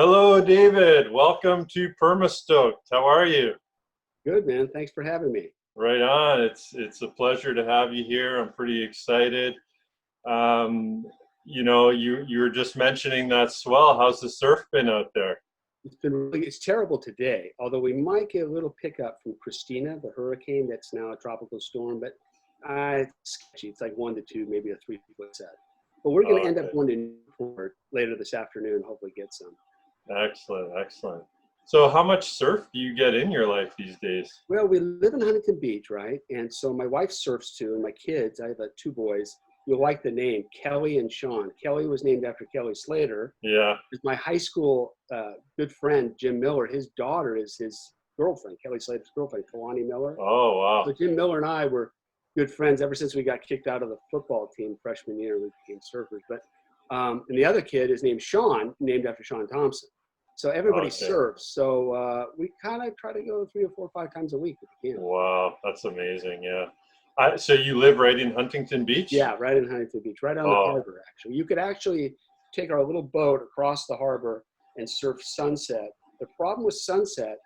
Hello, David. Welcome to Permastoked. How are you? Good, man. Thanks for having me. Right on. It's a pleasure to have you here. I'm pretty excited. Um, you were just mentioning that swell. How's the surf been out there? It's terrible today, although we might get a little pickup from Christina, the hurricane that's now a tropical storm, but it's sketchy. It's like 1 to 2, maybe a 3 foot set. But we're going to end up Okay. going to Newport later this afternoon, hopefully get some. Excellent, excellent. So, how much surf do you get in your life these days? Well, we live in Huntington Beach, right? And so my wife surfs too, and my kids, I have 2 boys. You'll like the name, Kelly and Sean. Kelly was named after Kelly Slater. Yeah. My high school good friend, Jim Miller, his daughter is his girlfriend, Kelly Slater's girlfriend, Kalani Miller. Oh, wow. So Jim Miller and I were good friends ever since we got kicked out of the football team freshman year. We became surfers. But and the other kid is named Sean, named after Sean Thompson. So everybody Okay. surfs. So we kind of try to go 3 or 4 or 5 times a week if we can. Wow, that's amazing. Yeah. So you live right in Huntington Beach? Yeah, right in Huntington Beach, right on the harbor, actually. You could actually take our little boat across the harbor and surf Sunset. The problem with Sunset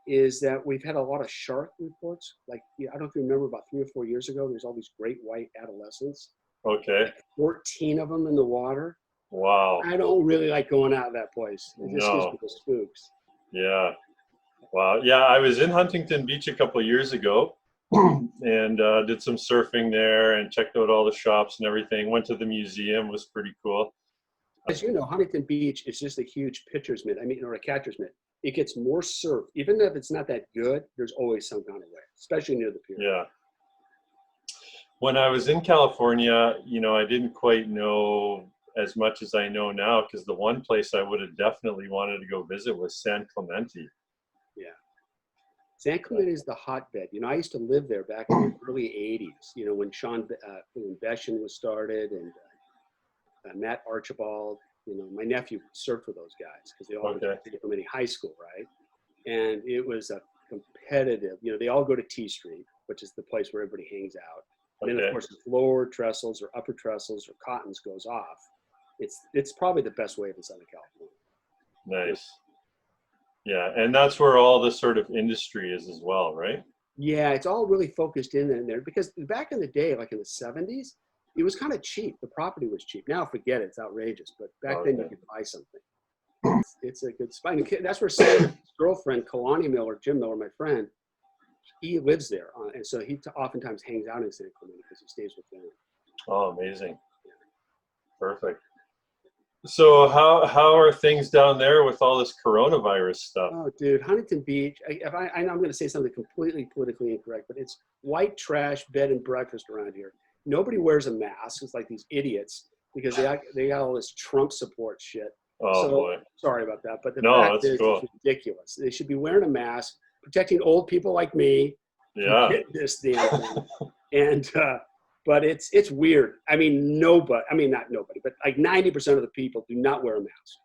is that we've had a lot of shark reports. Like, I don't know if you remember about 3 or 4 years ago, there's all these great white adolescents, Okay. 14 of them in the water. Wow. I don't really like going out of that place. It just gives No. me the spooks. Yeah. Wow. Yeah, I was in Huntington Beach a couple of years ago and did some surfing there and checked out all the shops and everything. Went to the museum, was pretty cool. As you know, Huntington Beach is just a huge pitcher's mitt, or a catcher's mitt. It gets more surf. Even if it's not that good, there's always some kind of way, especially near the pier. Yeah. When I was in California, I didn't quite know as much as I know now because the one place I would have definitely wanted to go visit was San Clemente. Yeah. San Clemente is the hotbed. I used to live there back in the early 80s, when when Beshan was started and Matt Archibald. My nephew surfed with those guys because they all went to San Clemente High School, right? And it was a competitive, they all go to T Street, which is the place where everybody hangs out. And then, of course, if lower trestles or upper trestles or cottons goes off, it's probably the best wave in Southern California. Nice. Yeah, and that's where all the sort of industry is as well, right? Yeah, it's all really focused in there because back in the day, like in the 70s, it was kind of cheap. The property was cheap. Now forget it, it's outrageous. But back then you could buy something. It's a good spot. And that's where Sam's girlfriend, Kalani Miller, Jim Miller, my friend, he lives there. And so he oftentimes hangs out in San Clemente because he stays with them. Oh, amazing. Perfect. So how are things down there with all this coronavirus stuff? Oh, dude, Huntington Beach. I know I'm going to say something completely politically incorrect, but it's white trash bed and breakfast around here. Nobody wears a mask. It's like these idiots because they got all this Trump support shit. Oh, boy. Sorry about that, but the No, fact that's is cool. it's ridiculous. They should be wearing a mask, protecting old people like me. Yeah. From this damn thing. And but it's weird. I mean, not nobody, but like 90% of the people do not wear a mask.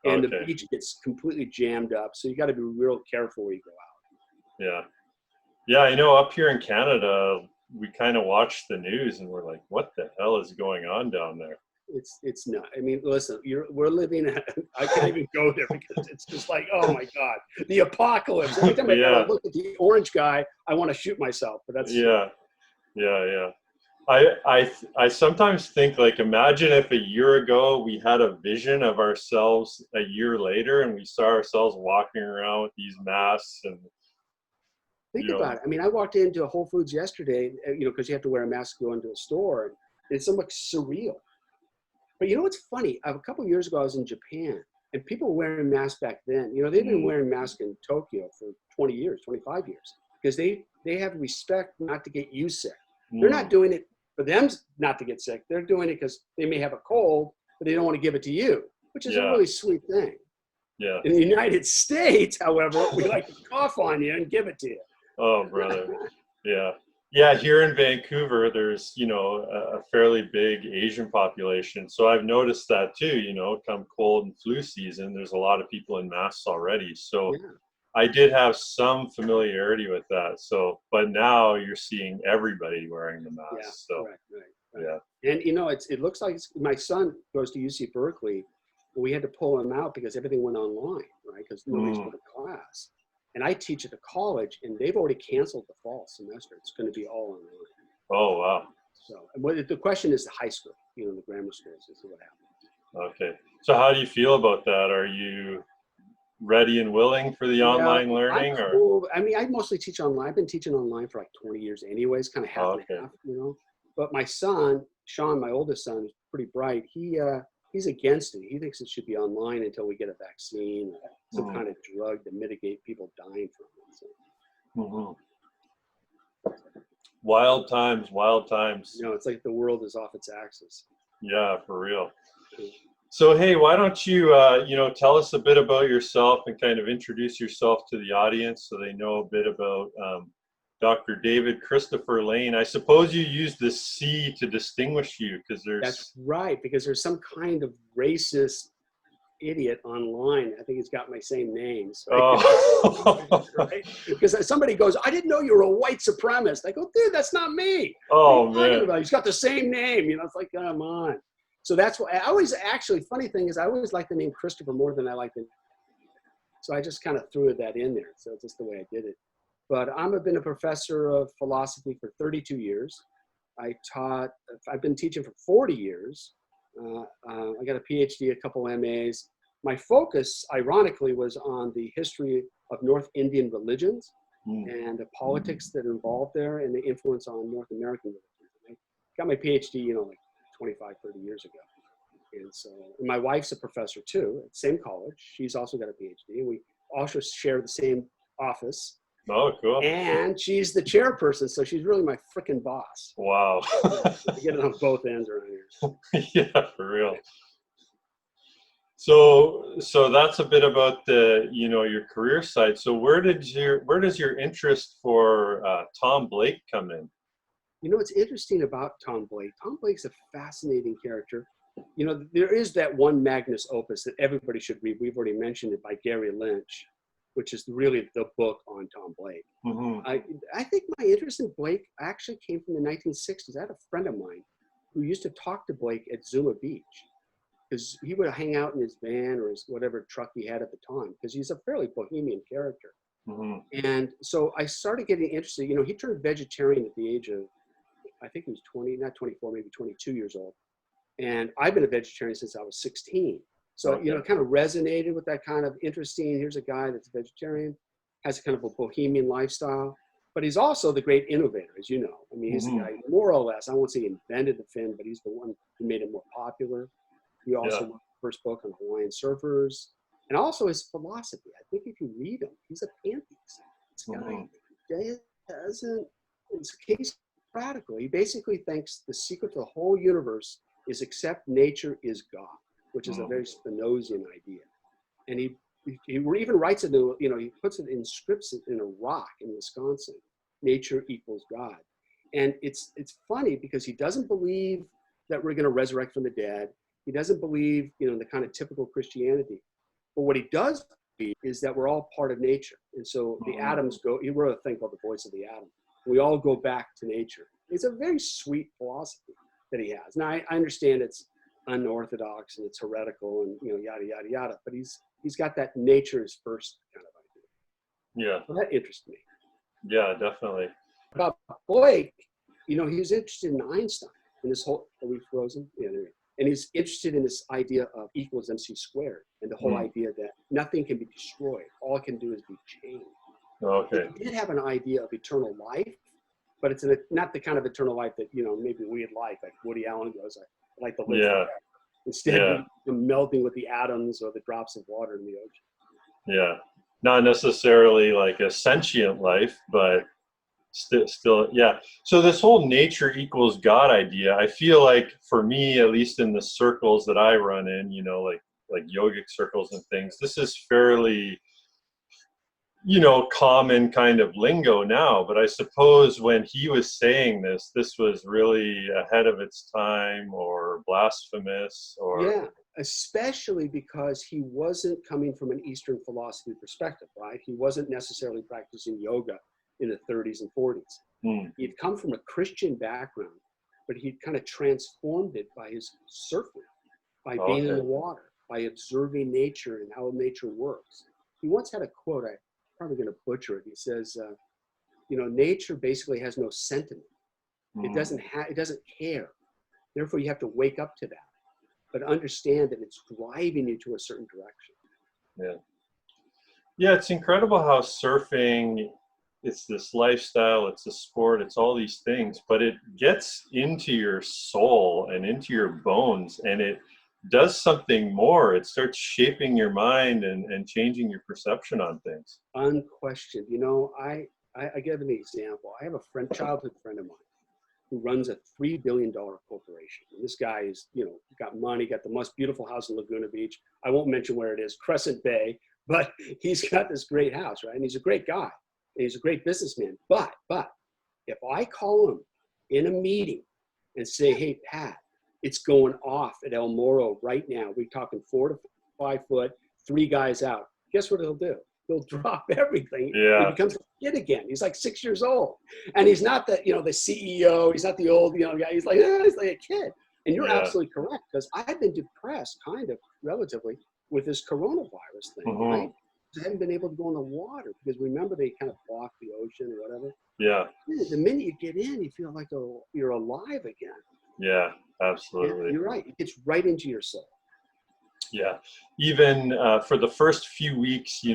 And the beach gets completely jammed up. So you got to be real careful where you go out. Yeah. Yeah, I know up here in Canada, we kind of watch the news and we're like, what the hell is going on down there? It's not. I mean, listen, we're living. I can't even go there because it's just like, oh my God, the apocalypse. Every time I look at the orange guy, I want to shoot myself. But that's yeah. I sometimes think, like, imagine if a year ago we had a vision of ourselves a year later and we saw ourselves walking around with these masks and think about it. I mean, I walked into a Whole Foods yesterday, because you have to wear a mask to go into a store. And it's so much surreal. But you know what's funny? A couple of years ago, I was in Japan, and people were wearing masks back then. They've been wearing masks in Tokyo for 20 years, 25 years, because they have respect not to get you sick. They're not doing it for them not to get sick. They're doing it because they may have a cold, but they don't want to give it to you, which is a really sweet thing. Yeah. In the United States, however, we like to cough on you and give it to you. Oh, brother. Yeah. Yeah, here in Vancouver, there's, a fairly big Asian population. So I've noticed that too, come cold and flu season, there's a lot of people in masks already. So I did have some familiarity with that. So, but now you're seeing everybody wearing the mask. Yeah, so, right. yeah. And, it looks like my son goes to UC Berkeley. We had to pull them out because everything went online, right? Because nobody's Mm. going to class. And I teach at the college, and they've already canceled the fall semester. It's going to be all online. Oh, wow. So the question is the high school, the grammar schools is what happens. Okay. So how do you feel about that? Are you ready and willing for the online learning, I'm or? cool. I mean, I mostly teach online. I've been teaching online for like 20 years anyways, kind of half Okay. and half. But my son, Sean, my oldest son, is pretty bright. He's against it. He thinks it should be online until we get a vaccine or some kind of drug to mitigate people dying from it. So, Mhm. Wild times, wild times. it's like the world is off its axis. Yeah, for real. So, hey, why don't you, tell us a bit about yourself and kind of introduce yourself to the audience so they know a bit about Dr. David Christopher Lane. I suppose you use the C to distinguish you because there's. That's right, because there's some kind of racist idiot online. I think he's got my same name. So Oh. right? Because somebody goes, I didn't know you were a white supremacist. I go, dude, that's not me. Oh, what are you talking man. about? He's got the same name. It's like, come on. So that's why I always actually, funny thing is I always like the name Christopher more than I like the. So I just kind of threw that in there. So it's just the way I did it. But I've been a professor of philosophy for 32 years. I've been teaching for 40 years. I got a PhD, a couple MAs. My focus, ironically, was on the history of North Indian religions and the politics that are involved there and the influence on North American religions. I got my PhD, like 25, 30 years ago. And so and my wife's a professor too at the same college. She's also got a PhD. And we also share the same office. Oh, cool. And she's the chairperson, so she's really my freaking boss. Wow. I get it on both ends around here. Yeah, for real. So that's a bit about the your career side. So where does your interest for Tom Blake come in? What's interesting about Tom Blake? Tom Blake's a fascinating character. There is that one magnus opus that everybody should read. We've already mentioned it, by Gary Lynch, which is really the book on Tom Blake. Mm-hmm. I think my interest in Blake actually came from the 1960s. I had a friend of mine who used to talk to Blake at Zuma Beach because he would hang out in his van or his whatever truck he had at the time because he's a fairly bohemian character. Mm-hmm. And so I started getting interested. He turned vegetarian at the age of, I think he was 20, not 24, maybe 22 years old. And I've been a vegetarian since I was 16. So, Okay. it kind of resonated with that kind of interesting. Here's a guy that's a vegetarian, has kind of a bohemian lifestyle, but he's also the great innovator, as you know. I mean, he's the guy, more or less, I won't say he invented the fin, but he's the one who made it more popular. He also wrote the first book on Hawaiian surfers, and also his philosophy. I think if you read him, he's a pantheist. This guy doesn't, it's case radical. He basically thinks the secret to the whole universe is accept nature is God, which is a very Spinozian idea. And he even writes it, he puts it in scripts in a rock in Wisconsin, nature equals God. And it's funny because he doesn't believe that we're going to resurrect from the dead. He doesn't believe, the kind of typical Christianity. But what he does believe is that we're all part of nature. And so the atoms he wrote a thing called The Voice of the Atom. We all go back to nature. It's a very sweet philosophy that he has. Now, I understand it's unorthodox and it's heretical and, yada, yada, yada. But he's got that nature is first kind of idea. Yeah. So that interests me. Yeah, definitely. About Blake, he's interested in Einstein and this whole, are we frozen? Yeah, there we go. And he's interested in this idea of equals MC squared and the whole idea that nothing can be destroyed. All it can do is be changed. Okay. He did have an idea of eternal life, but it's not the kind of eternal life that, maybe we'd like Woody Allen goes, I like to live forever. Instead of melting with the atoms or the drops of water in the ocean. Yeah. Not necessarily like a sentient life, but still, yeah. So this whole nature equals God idea, I feel like for me, at least in the circles that I run in, like yogic circles and things, this is fairly, common kind of lingo now. But I suppose when he was saying this was really ahead of its time or blasphemous or. Yeah, especially because he wasn't coming from an Eastern philosophy perspective, right? He wasn't necessarily practicing yoga in the 30s and 40s. He'd come from a Christian background, but he'd kind of transformed it by his surfing, by being in the water. by observing nature and how nature works. He once had a quote, I'm probably going to butcher it. He says, nature basically has no sentiment. It doesn't care. Therefore, you have to wake up to that, but understand that it's driving you to a certain direction. Yeah. Yeah, it's incredible how surfing, it's this lifestyle, it's a sport, it's all these things, but it gets into your soul and into your bones, and it does something more. It starts shaping your mind and changing your perception on things. Unquestioned. I give an example. I have a childhood friend of mine who runs a $3 billion corporation. And this guy is, got money, got the most beautiful house in Laguna Beach. I won't mention where it is, Crescent Bay, but he's got this great house, right? And he's a great guy. And he's a great businessman. But if I call him in a meeting and say, hey, Pat, it's going off at El Moro right now. We're talking 4 to 5 foot, 3 guys out. Guess what he'll do? He'll drop everything. Yeah. He becomes a kid again. He's like 6 years old. And he's not the CEO. He's not the old, guy. He's like a kid. And you're absolutely correct, because I've been depressed kind of relatively with this coronavirus thing, right? I haven't been able to go in the water because remember they kind of blocked the ocean or whatever. Yeah. The minute you get in, you feel like you're alive again. Yeah, absolutely. And you're right. It gets right into your soul. Yeah. Even for the first few weeks, the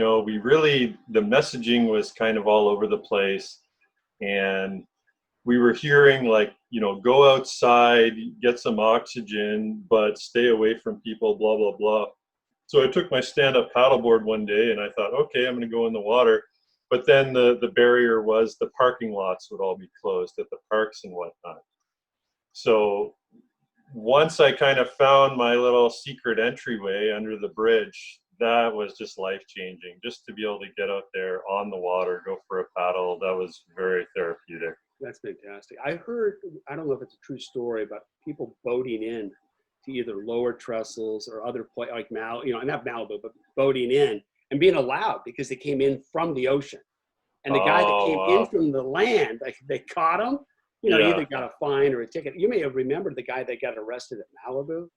messaging was kind of all over the place. And we were hearing go outside, get some oxygen, but stay away from people, blah, blah, blah. So I took my stand-up paddleboard one day and I thought, okay, I'm going to go in the water. But then the barrier was the parking lots would all be closed at the parks and whatnot. So once I kind of found my little secret entryway under the bridge, that was just life-changing. Just to be able to get out there on the water, go for a paddle, that was very therapeutic. That's fantastic. I heard, I don't know if it's a true story, but people boating in to either lower trestles or other like not Malibu, but boating in and being allowed because they came in from the ocean. And the guy that came in from the land, they caught him. He either got a fine or a ticket. You may have remembered the guy that got arrested at Malibu,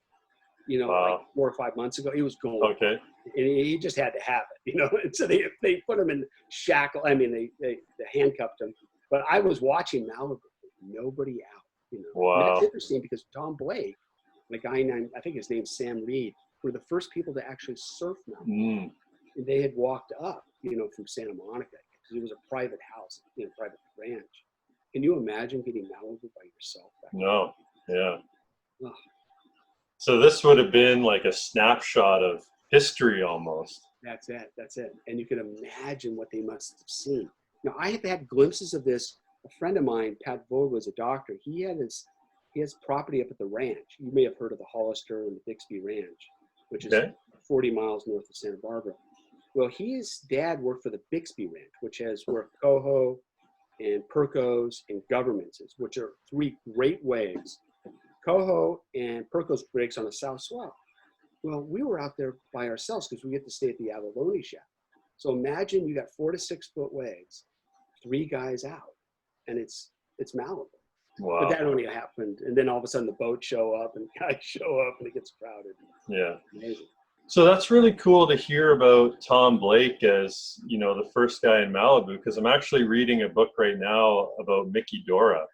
like 4 or 5 months ago. He was going. Okay. And he just had to have it, And so they put him in shackle. I mean, they handcuffed him. But I was watching Malibu, nobody out, Wow. And that's interesting because Tom Blake and a guy named, I think his name's Sam Reed, were the first people to actually surf Malibu. And they had walked up, from Santa Monica because it was a private house, private ranch. Can you imagine getting Malibu by yourself? No. Yeah. Oh. So this would have been like a snapshot of history almost. That's it. And you can imagine what they must have seen. Now, I have had glimpses of this. A friend of mine, Pat Vogel, was a doctor. He has property up at the ranch. You may have heard of the Hollister and the Bixby Ranch, which is 40 miles north of Santa Barbara. Well, his dad worked for the Bixby Ranch, which has where Coho and Purco's and Government's is, which are 3 great waves. Coho and Purco's breaks on the south swell. Well, we were out there by ourselves because we get to stay at the Abalone Shack. So imagine you got 4 to 6 foot waves, 3 guys out, and it's Malibu. Wow. But that only happened, and then all of a sudden the boats show up and guys show up and it gets crowded. Yeah. Amazing. So that's really cool to hear about Tom Blake as, the first guy in Malibu, because I'm actually reading a book right now about Mickey Dora.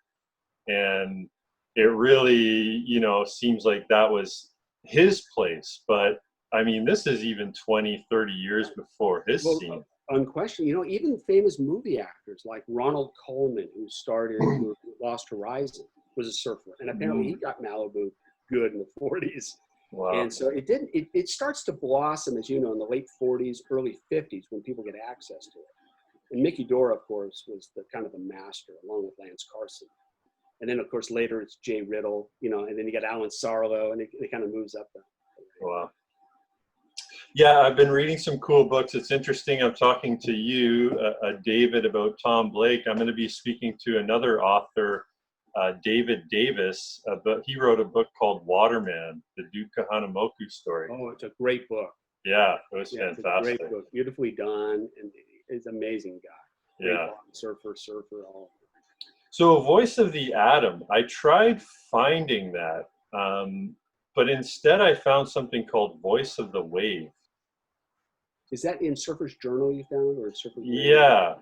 And it really, seems like that was his place. But I mean, this is even 20, 30 years before his scene. Unquestioned. Even famous movie actors like Ronald Colman, who started Lost Horizon, was a surfer. And apparently he got Malibu good in the 40s. Wow. And so it starts to blossom, as you know, in the late 40s, early 50s when people get access to it. And Mickey Dora, of course, was the kind of the master along with Lance Carson. And then, of course, later it's Jay Riddle, and then you got Alan Sarlo, and it kind of moves up. Wow. Yeah, I've been reading some cool books. It's interesting. I'm talking to you, David, about Tom Blake. I'm going to be speaking to another author, David Davis, but he wrote a book called Waterman, the Duke Kahanamoku story. Oh, it's a great book. Yeah, it was fantastic. It's a great book, beautifully done, and he's an amazing guy. Yeah. Surfer, all. So, Voice of the Atom, I tried finding that, but instead I found something called Voice of the Wave. Is that in Surfer's Journal you found, or Surfer's Journal? Yeah.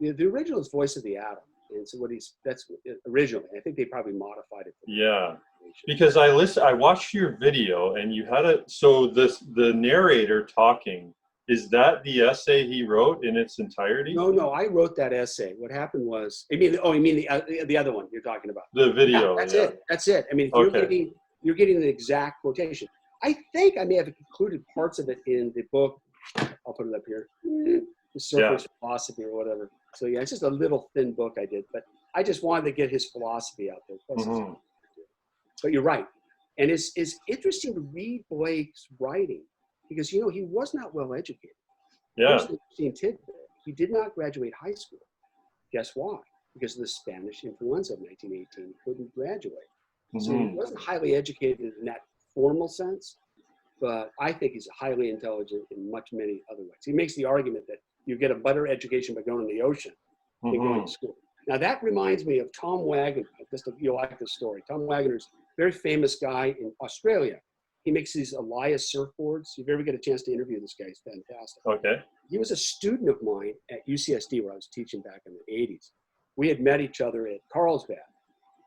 The original is Voice of the Atom, and so that's originally. I think they probably modified it. Yeah, because I watched your video, and you had so the narrator talking, is that the essay he wrote in its entirety? No, I wrote that essay. What happened was, you mean the other one you're talking about? The video. Yeah, that's it. I mean, you're getting the exact quotation. I think I may have included parts of it in the book. I'll put it up here. The Surfer's Philosophy or whatever. So yeah, it's just a little thin book I did, but I just wanted to get his philosophy out there. Mm-hmm. But you're right. And it's interesting to read Blake's writing because, you know, he was not well educated. Yeah. Here's an interesting tidbit. He did not graduate high school. Guess why? Because of the Spanish influenza of 1918. He couldn't graduate. Mm-hmm. So he wasn't highly educated in that formal sense, but I think he's highly intelligent in many other ways. He makes the argument that you get a better education by going to the ocean than going to school. Now that reminds me of Tom Wagner. You'll like this story. Tom Wagner's a very famous guy in Australia. He makes these Elias surfboards. If you ever get a chance to interview this guy, he's fantastic. Okay. He was a student of mine at UCSD where I was teaching back in the 80s. We had met each other at Carlsbad.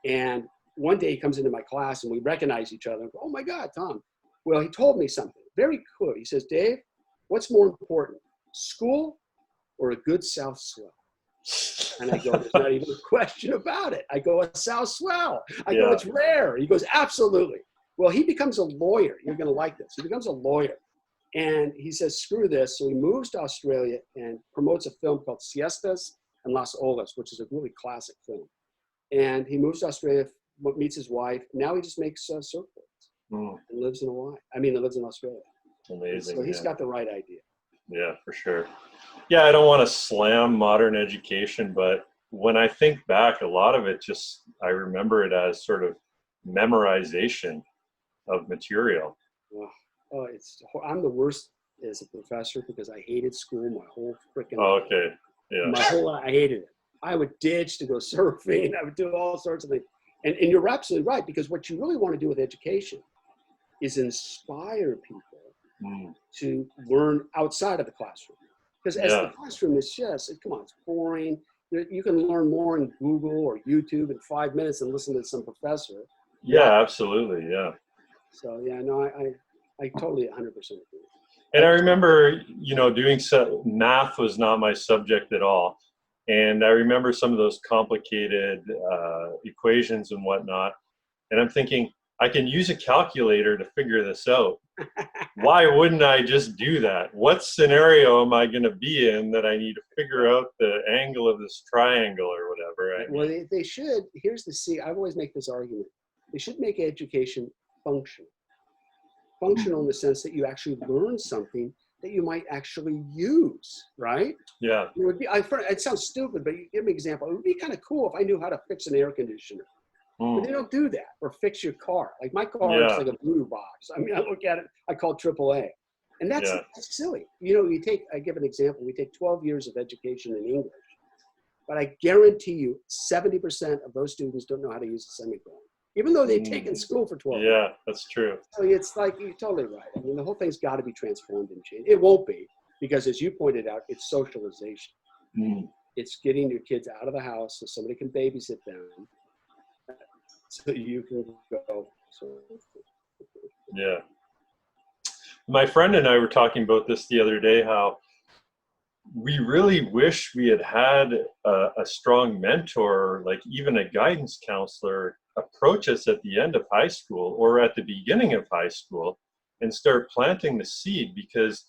And one day he comes into my class and we recognize each other. And go, oh my God, Tom. Well, he told me something very cool. He says, Dave, what's more important, school or a good south swell? And I go, there's not even a question about it. I go, a south swell. I go, it's rare. He goes, absolutely. Well, he becomes a lawyer. You're going to like this. He becomes a lawyer. And he says, screw this. So he moves to Australia and promotes a film called Siestas and Las Olas, which is a really classic film. And he moves to Australia, meets his wife. Now he just makes surfboards and lives in Hawaii. Lives in Australia. Amazing. So he's got the right idea. Yeah, for sure. Yeah, I don't want to slam modern education, but when I think back, a lot of it I remember it as sort of memorization of material. I'm the worst as a professor because I hated school my whole freaking life. Okay. Yeah. My whole life, I hated it. I would ditch to go surfing. I would do all sorts of things. And you're absolutely right, because what you really want to do with education is inspire people to learn outside of the classroom. Because as the classroom is come on, it's boring. You can learn more in Google or YouTube in 5 minutes than listen to some professor. Yeah, absolutely. Yeah. So yeah, no, I totally 100% agree. And I remember, doing math was not my subject at all. And I remember some of those complicated equations and whatnot. And I'm thinking, I can use a calculator to figure this out. Why wouldn't I just do that? What scenario am I going to be in that I need to figure out the angle of this triangle or whatever? Well, they should. I always make this argument. They should make education functional. Functional in the sense that you actually learn something that you might actually use, right? Yeah. It would be. It sounds stupid, but give me an example. It would be kind of cool if I knew how to fix an air conditioner. But they don't do that. Or fix your car. Like my car is like a blue box. I look at it. I call it AAA, and that's silly. I give an example. We take 12 years of education in English, but I guarantee you, 70% of those students don't know how to use a semicolon, even though they've taken school for 12 years. Yeah, that's true. So it's like, you're totally right. The whole thing's got to be transformed and changed. It won't be, because as you pointed out, it's socialization. It's getting your kids out of the house so somebody can babysit them, so you can go. Yeah. My friend and I were talking about this the other day, how we really wish we had a strong mentor, like even a guidance counselor, approach us at the end of high school or at the beginning of high school and start planting the seed, because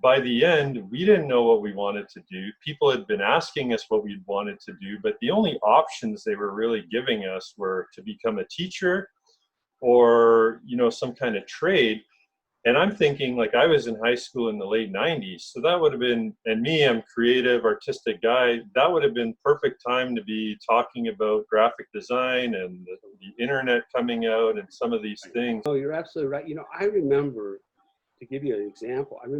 by the end, we didn't know what we wanted to do. People had been asking us what we wanted to do, but the only options they were really giving us were to become a teacher or, some kind of trade. And I'm thinking, like, I was in high school in the late 90s, so that would have been, and me, I'm creative, artistic guy, that would have been perfect time to be talking about graphic design and the internet coming out and some of these things. Oh, you're absolutely right. I remember, to give you an example, I've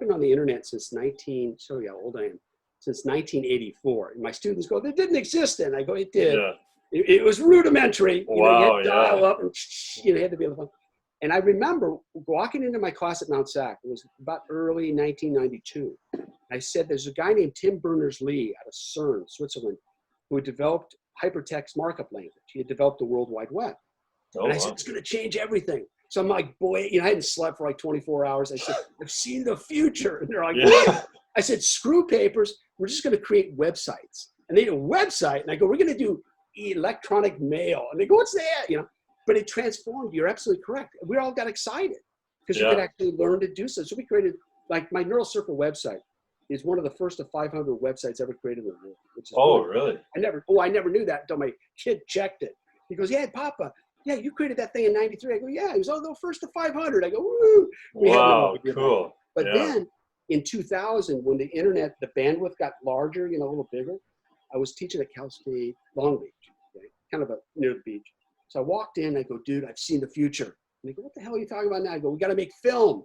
been on the internet since show you how old I am, since 1984. And my students go, it didn't exist then. I go, it did. Yeah. It was rudimentary. You had dial up and you had to be able to. And I remember walking into my class at Mount Sac. It was about early 1992. I said, there's a guy named Tim Berners-Lee out of CERN, Switzerland, who had developed hypertext markup language. He had developed the World Wide Web. Oh, And I wow. said, it's going to change everything. So I'm like, boy, I hadn't slept for like 24 hours. I said, I've seen the future. And they're like, what? I said, screw papers. We're just going to create websites. And they did a website. And I go, we're going to do electronic mail. And they go, what's that? But it transformed. You're absolutely correct. We all got excited because you could actually learn to do so. So we created, like, my Neural Surfer website is one of the first of 500 websites ever created in the world. Which is Really? I never knew that until my kid checked it. He goes, yeah, Papa, yeah, you created that thing in 93. I go, yeah, it was the first of 500. I go, woo. Wow, cool. But then in 2000, when the internet, the bandwidth got larger, a little bigger, I was teaching at Cal State Long Beach, okay? Kind of near the beach. So I walked in, I go, dude, I've seen the future. And they go, what the hell are you talking about now? I go, we got to make film.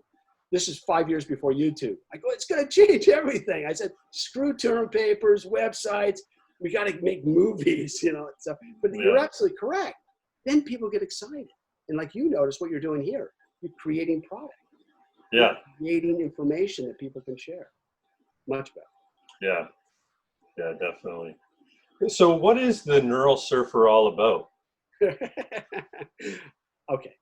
This is 5 years before YouTube. I go, it's going to change everything. I said, screw term papers, websites. We got to make movies, So, but you're absolutely correct. Then people get excited. And like you notice what you're doing here, you're creating product. Yeah. You're creating information that people can share. Much better. Yeah, definitely. So what is the Neural Surfer all about? Okay.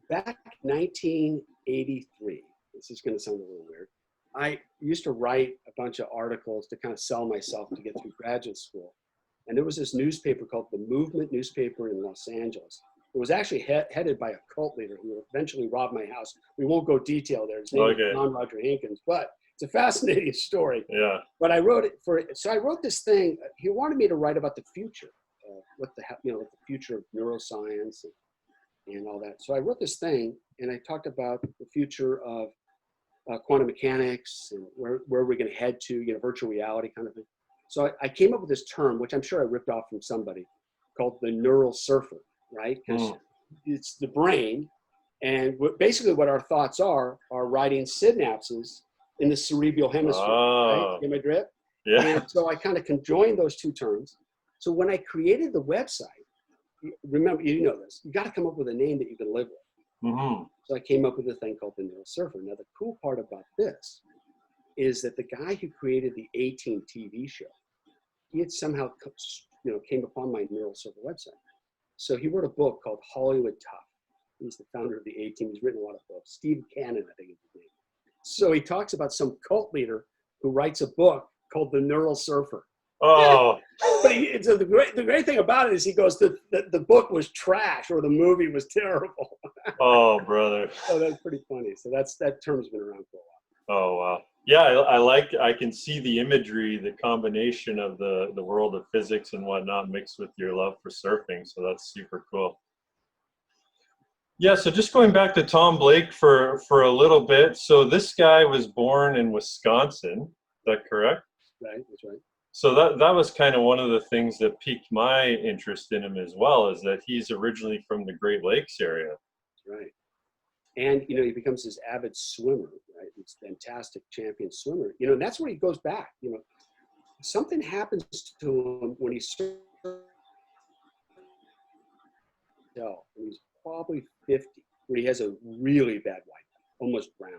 Back 1983, this is going to sound a little weird. I used to write a bunch of articles to kind of sell myself to get through graduate school. And there was this newspaper called the Movement newspaper in Los Angeles. It was actually headed by a cult leader who eventually robbed my house. We won't go detail there. His name is John Roger Hankins, but it's a fascinating story. Yeah. But I wrote it so I wrote this thing. He wanted me to write about the future, what the future of neuroscience and all that. So I wrote this thing, and I talked about the future of quantum mechanics and where we're going to head to, virtual reality kind of thing. So I came up with this term, which I'm sure I ripped off from somebody, called the Neural Surfer, right? Because it's the brain, and basically what our thoughts are writing synapses in the cerebral hemisphere. Right? Get my drift? Yeah. And so I kind of conjoined those two terms. So when I created the website, remember, you know this, you got to come up with a name that you can live with. Mm-hmm. So I came up with a thing called the Neural Surfer. Now, the cool part about this is that the guy who created the A-Team TV show, he had somehow, came upon my Neural Surfer website. So he wrote a book called Hollywood Tough. He's the founder of the A-Team. He's written a lot of books. Steve Cannon, I think is his name. So he talks about some cult leader who writes a book called The Neural Surfer. Oh. But the great thing about it is he goes, the book was trash or the movie was terrible. Oh, brother. So that's pretty funny. So that term's been around for a while. Oh, wow. Yeah, I can see the imagery, the combination of the world of physics and whatnot mixed with your love for surfing. So that's super cool. Yeah, so just going back to Tom Blake for a little bit. So this guy was born in Wisconsin. Is that correct? Right, that's right. So that was kind of one of the things that piqued my interest in him as well, is that he's originally from the Great Lakes area. Right. And, he becomes this avid swimmer, right? He's a fantastic champion swimmer. And that's where he goes back. Something happens to him when he's probably 50, where he has a really bad white, almost brown.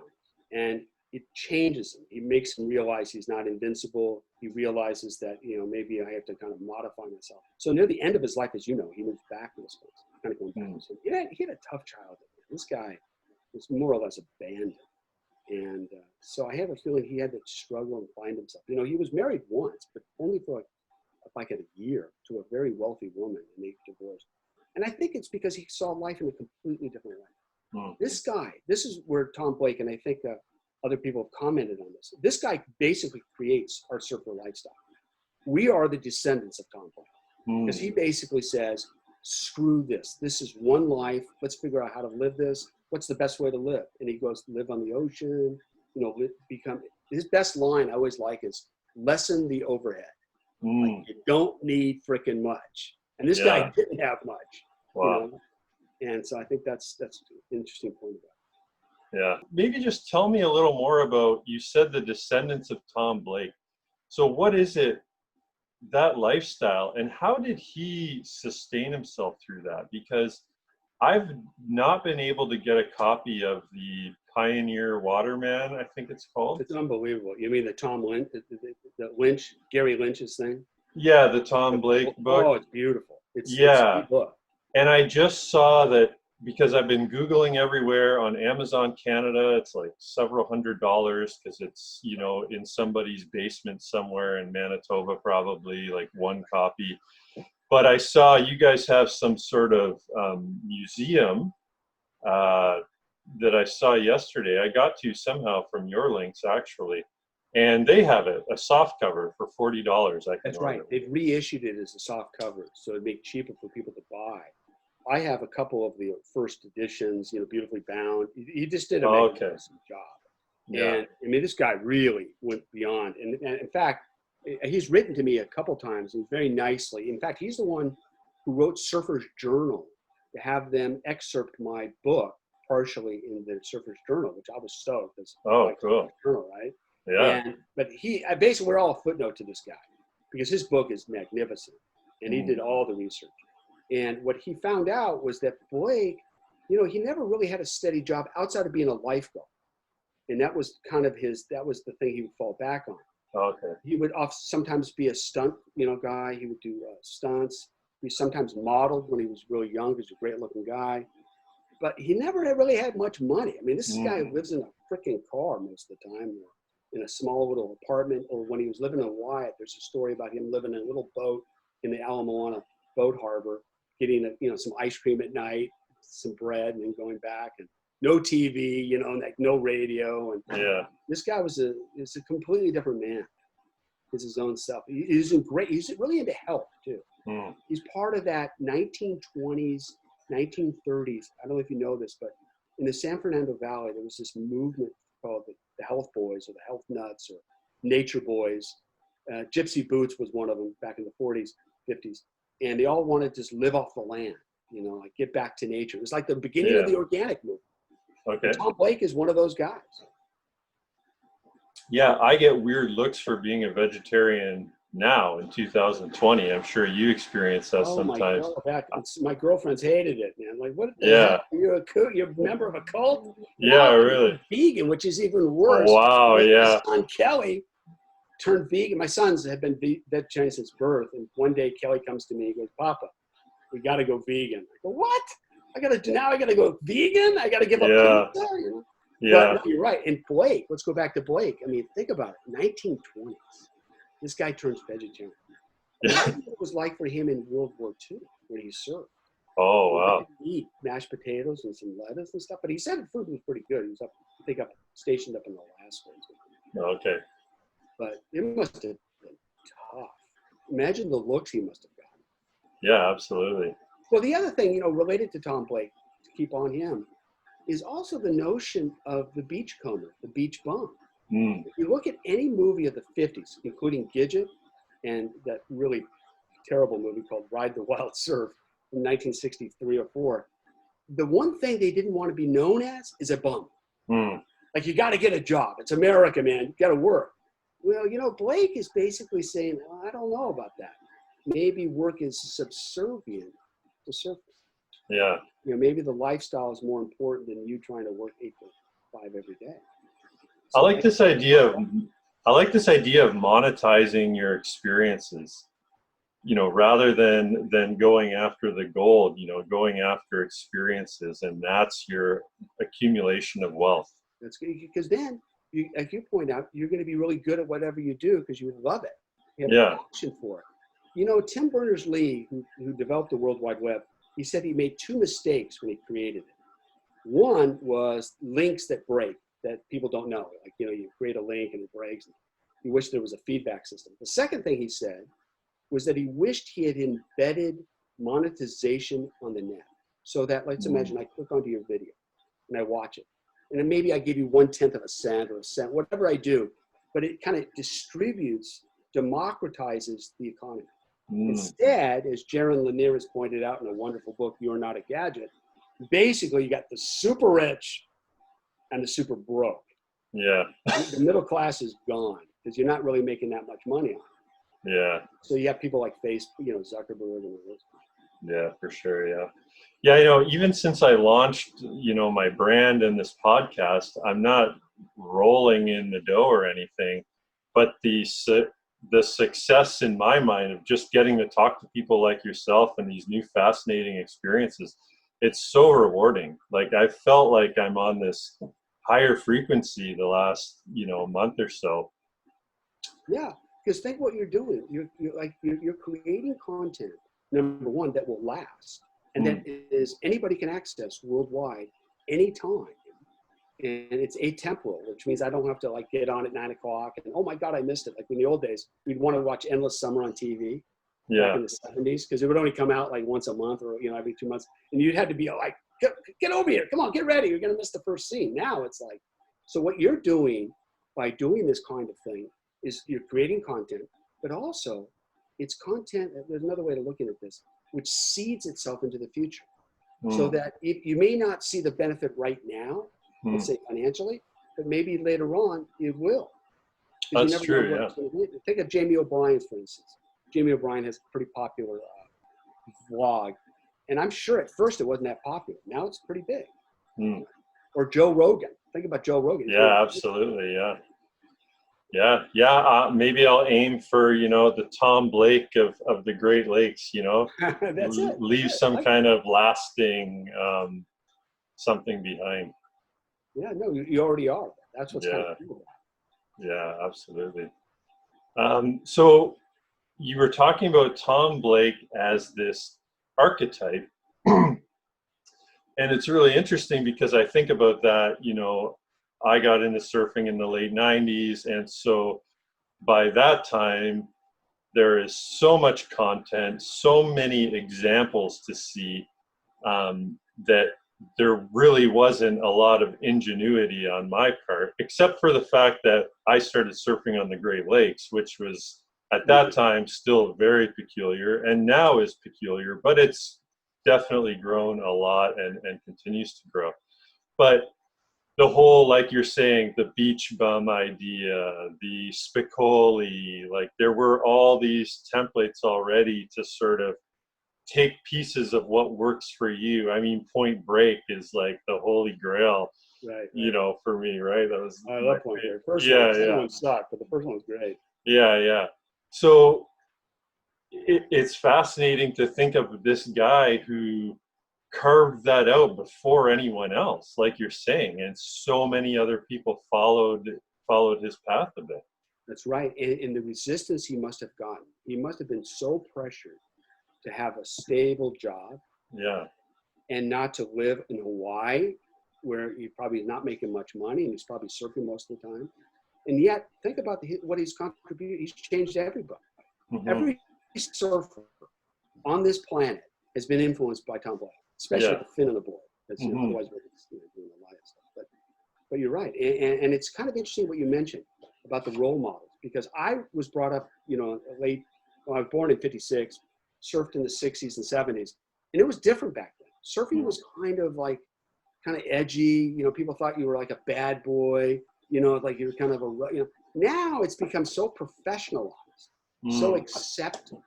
And it changes him. It makes him realize he's not invincible. He realizes that, maybe I have to kind of modify myself. So near the end of his life, as you know, he moves back to Wisconsin, kind of going back. So he had a tough childhood. This guy was more or less abandoned. And so I have a feeling he had to struggle and find himself. He was married once, but only for like a year to a very wealthy woman, and they divorced. And I think it's because he saw life in a completely different way. This guy, this is where Tom Blake, and I think other people have commented on this. This guy basically creates our surfer lifestyle. We are the descendants of Tom Blake, because he basically says, screw this. This is one life. Let's figure out how to live this. What's the best way to live? And he goes, live on the ocean, become, his best line I always like is lessen the overhead. Like, you don't need freaking much. And this guy didn't have much. Wow. And so I think that's an interesting point about it. Yeah. Maybe just tell me a little more about, you said the descendants of Tom Blake. So what is it, that lifestyle, and how did he sustain himself through that? Because I've not been able to get a copy of the Pioneer Waterman, I think it's called. It's unbelievable. You mean the Tom Lynch, the Lynch, Gary Lynch's thing? Yeah, the Tom Blake book. Oh, it's beautiful. It's Yeah. a good book. And I just saw that because I've been Googling everywhere on Amazon Canada, it's like several $100s because it's, you know, in somebody's basement somewhere in Manitoba, probably like one copy. But I saw you guys have some sort of museum that I saw yesterday. I got to somehow from your links, actually. And they have it, a soft cover for $40. That's right. They've reissued it as a soft cover, so it'd make it cheaper for people to buy. I have a couple of the first editions, you know, beautifully bound. He just did a magnificent job. Yeah. And I mean, this guy really went beyond. And in fact, he's written to me a couple times and very nicely. In fact, he's the one who wrote Surfer's Journal to have them excerpt my book partially in the Surfer's Journal, which I was stoked. Oh, cool. Surfer's Journal, right? Yeah. But I basically, we're all a footnote to this guy because his book is magnificent and he did all the research. And what he found out was that Blake, you know, he never really had a steady job outside of being a lifeguard. And that was kind of that was the thing he would fall back on. Okay. He would sometimes be a stunt, you know, guy. He would do stunts. He sometimes modeled when he was really young. He was a great looking guy. But he never really had much money. I mean, this is a guy who lives in a freaking car most of the time, or in a small little apartment. Or when he was living in Wyatt, there's a story about him living in a little boat in the Ala Moana boat harbor, getting some ice cream at night, some bread, and then going back, and no TV, you know, like no radio. And this guy is a completely different man. He's his own self. He's really into health too. He's part of that 1920s, 1930s. I don't know if you know this, but in the San Fernando Valley, there was this movement called the Health Boys or the Health Nuts or Nature Boys. Gypsy Boots was one of them back in the 40s, 50s. And they all wanted to just live off the land, you know, like get back to nature. It was like the beginning of the organic movement. Okay. And Tom Blake is one of those guys. Yeah, I get weird looks for being a vegetarian now in 2020. I'm sure you experience that sometimes. My girlfriends hated it, man. Like, what? Yeah. You're a member of a cult? Yeah, really. Vegan, which is even worse. Wow, yeah. My son Kelly turned vegan. My sons have been vegetarian since birth, and one day Kelly comes to me and goes, "Papa, we got to go vegan." I go, "What? I got to go vegan? I got to give up pizza?" You know? Yeah. But no, you're right. And Blake, let's go back to Blake. I mean, think about it. 1920s. This guy turns vegetarian. Imagine what it was like for him in World War II when he served. Oh, wow. He could eat mashed potatoes and some lettuce and stuff, but he said the food was pretty good. He was stationed up in Alaska. Okay. But it must have been tough. Imagine the looks he must have gotten. Yeah, absolutely. Well, the other thing, related to Tom Blake, to keep on him, is also the notion of the beachcomber, the beach bum. If you look at any movie of the 50s, including Gidget and that really terrible movie called Ride the Wild Surf from 1963 or 4, the one thing they didn't want to be known as is a bum. Like, you got to get a job. It's America, man. You got to work. Well, Blake is basically saying, I don't know about that. Maybe work is subservient to surfing. Yeah. Maybe the lifestyle is more important than you trying to work 8 to 5 every day. So I like this idea of monetizing your experiences, rather than going after the gold, going after experiences, and that's your accumulation of wealth. That's good, because then, like you point out, you're going to be really good at whatever you do because you love it. You have a passion for it. Tim Berners-Lee, who developed the World Wide Web, he said he made 2 mistakes when he created it. One was links that break, that people don't know. Like, you create a link and it breaks. He wished there was a feedback system. The second thing he said was that he wished he had embedded monetization on the net. So that, let's imagine I click onto your video and I watch it. And then maybe I give you 1/10 of a cent or a cent, whatever I do, but it kind of distributes, democratizes the economy. Instead, as Jaron Lanier has pointed out in a wonderful book, You're Not a Gadget, basically you got the super rich and the super broke. Yeah. The middle class is gone because you're not really making that much money on it. Yeah. So you have people like Facebook, Zuckerberg and those. Yeah, for sure. Yeah. Yeah, even since I launched, my brand and this podcast, I'm not rolling in the dough or anything, but the success in my mind of just getting to talk to people like yourself and these new fascinating experiences, it's so rewarding. Like I felt like I'm on this higher frequency the last, month or so. Yeah, because think what you're doing. You're creating content, number one, that will last, and that Mm, is anybody can access worldwide anytime. And it's atemporal, which means I don't have to like get on at 9 o'clock and oh my God, I missed it. Like in the old days, we'd want to watch Endless Summer on TV back yeah. in the 70s because it would only come out like once a month or every 2 months, and you'd have to be like, get over here, come on, get ready, you're gonna miss the first scene. Now it's like, so what you're doing by doing this kind of thing is you're creating content, but also it's content. There's another way to looking at this, which seeds itself into the future, so Mm, that if you may not see the benefit right now, let's mm. say financially, but maybe later on it will, because you That's never know true. what Yeah. it's going to be. Think of Jamie O'Brien, for instance. Jamie O'Brien has a pretty popular vlog, and I'm sure at first it wasn't that popular. Now it's pretty big. Mm. Or Joe Rogan. Think about Joe Rogan. He's Yeah, absolutely. Yeah. Yeah, yeah. Maybe I'll aim for the Tom Blake of the Great Lakes. That's it. Leave That's it. some kind of lasting something behind. Yeah, no, you already are. That's what's kind of Yeah, cool. yeah, absolutely. So you were talking about Tom Blake as this archetype, and it's really interesting because I think about that. I got into surfing in the late '90s, and so by that time there is so much content, so many examples to see, that there really wasn't a lot of ingenuity on my part, except for the fact that I started surfing on the Great Lakes, which was at that time still very peculiar and now is peculiar, but it's definitely grown a lot and continues to grow. But the whole, like you're saying, the beach bum idea, the spicoli, like there were all these templates already to sort of take pieces of what works for you. I mean, Point Break is like the holy grail, Right, for me, right? That was I my love Point favorite. Break. First one, Yeah, the second yeah, one sucked, but the first one was great. yeah, yeah. So it's fascinating to think of this guy who carved that out before anyone else, like you're saying, and so many other people followed his path a bit. That's right. And the resistance he must have gotten, he must have been so pressured to have a stable job Yeah. and not to live in Hawaii, where he probably is not making much money and he's probably surfing most of the time. And yet, think about what he's contributed. He's changed everybody. Hmm. Every surfer on this planet has been influenced by Tom Blake, especially Yeah. with the fin on the board. Because Hmm. otherwise, we're doing a lot of stuff. But you're right, and it's kind of interesting what you mentioned about the role models, because I was brought up, late. Well, I was born in '56, surfed in the '60s and '70s, and it was different back then. Surfing was kind of edgy. People thought you were like a bad boy. Like you were kind of Now it's become so professionalized, so Mm. accepted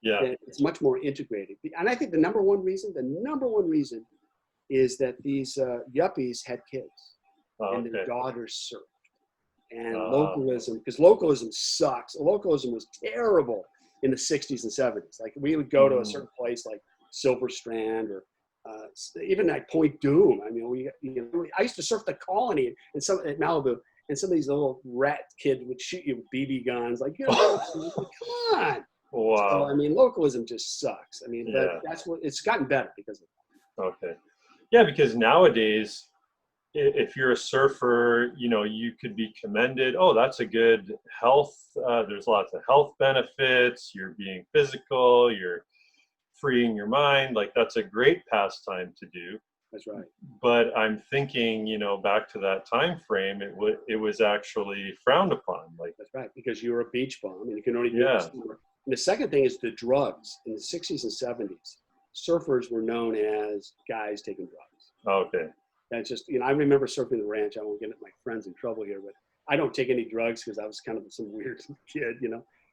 Yeah. that it's much more integrated. And I think the number one reason is that these yuppies had kids Oh, and their okay. daughters surfed. And Uh, localism, because localism sucks. Localism was terrible in the '60s and '70s. Like we would go to a mm. certain place like Silver Strand or even like Point Doom. I mean, I used to surf the Colony and some at Malibu, and some of these little rat kids would shoot you with BB guns. Like, come on. So I Wow. mean, localism just sucks. I mean, but Yeah. that's what it's gotten better because of Okay. Yeah, because nowadays, if you're a surfer, you could be commended. Oh, that's a good health. There's lots of health benefits. You're being physical. You're freeing your mind. Like that's a great pastime to do. that's right. But I'm thinking, back to that time frame, it was actually frowned upon. Like, That's right, because you're a beach bum and you can only do yeah. this. And the second thing is the drugs. In the '60s and '70s, surfers were known as guys taking drugs. Okay. That's just, I remember surfing the ranch. I won't get my friends in trouble here, but I don't take any drugs because I was kind of some weird kid.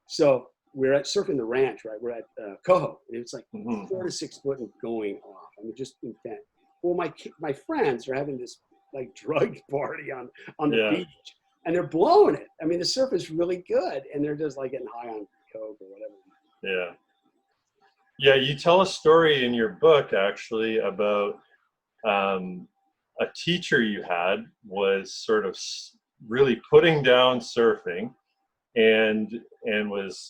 So we're at Surfing the Ranch, right? We're at Coho. And it's like Hmm. 4 to 6 foot and going off. I mean, just intense. Well, my friends are having this like drug party on the Yeah. beach, and they're blowing it. I mean, the surf is really good, and they're just like getting high on coke or whatever. Yeah. Yeah. You tell a story in your book actually about a teacher you had was sort of really putting down surfing and was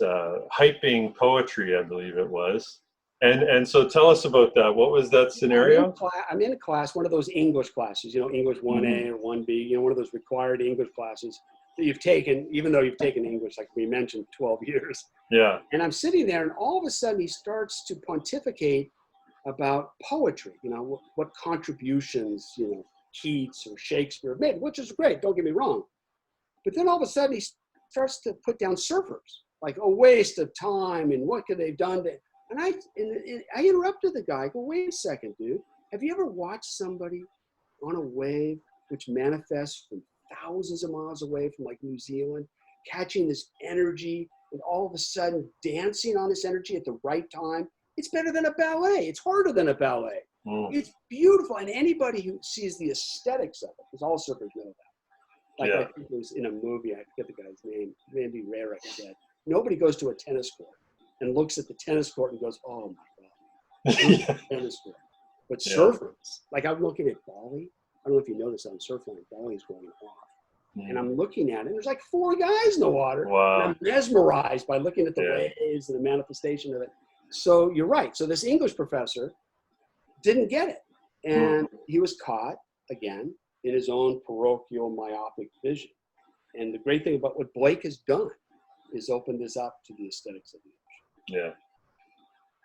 hyping poetry, I believe it was. And so tell us about that. What was that scenario? I'm in a class, one of those English classes, English 1A Mhm. or 1B, one of those required English classes that you've taken, even though you've taken English, like we mentioned, 12 years. Yeah. And I'm sitting there, and all of a sudden he starts to pontificate about poetry, what contributions, Keats or Shakespeare made, which is great, don't get me wrong. But then all of a sudden he starts to put down surfers, like a waste of time and what could they've done. And I interrupted the guy. I go, wait a second, dude. Have you ever watched somebody on a wave which manifests from thousands of miles away from like New Zealand, catching this energy and all of a sudden dancing on this energy at the right time? It's better than a ballet. It's harder than a ballet. Mm. It's beautiful. And anybody who sees the aesthetics of it, because all surfers know that. Like Yeah. I think it was in a movie, I forget the guy's name, Randy Rarick said, nobody goes to a tennis court and looks at the tennis court and goes, oh my God, tennis court. But Yeah. surfers, like I'm looking at Bali. I don't know if you noticed on Surfline, Bali's going off. And Mm. I'm looking at it, and there's like 4 guys in the water. Wow. And I'm mesmerized by looking at the Yeah. waves and the manifestation of it. So you're right. So this English professor didn't get it. And he was caught again in his own parochial myopic vision. And the great thing about what Blake has done is open this up to the aesthetics of the ocean. Yeah.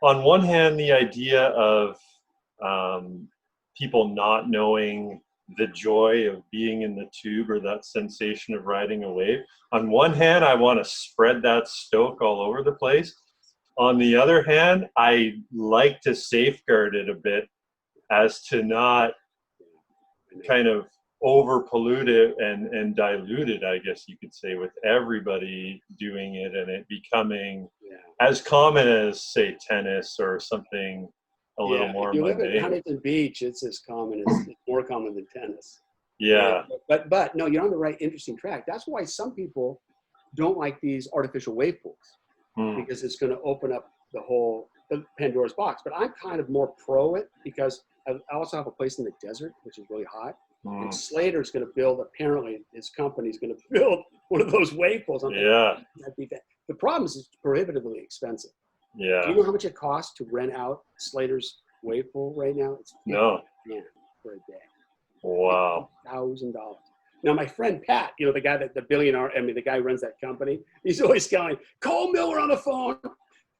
On one hand, the idea of people not knowing the joy of being in the tube or that sensation of riding a wave. On one hand, I want to spread that stoke all over the place. On the other hand, I like to safeguard it a bit as to not kind of over pollute it and dilute it, I guess you could say, with everybody doing it and it becoming as common as, say, tennis or something a little more if you live in mundane. Huntington Beach, it's as common it's more common than tennis. Yeah. But no, you're on the right interesting track. That's why some people don't like these artificial wave pools because it's going to open up the Pandora's box. But I'm kind of more pro it because I also have a place in the desert, which is really hot. And Slater's going to build, apparently his company's going to build one of those wave pools. Yeah. The problem is it's prohibitively expensive. Yeah. Do you know how much it costs to rent out Slater's wave pool right now? It's No. $50,000 for a day. Wow. $1,000. Now, my friend Pat, the guy the billionaire, the guy who runs that company, he's always going, call Miller on the phone,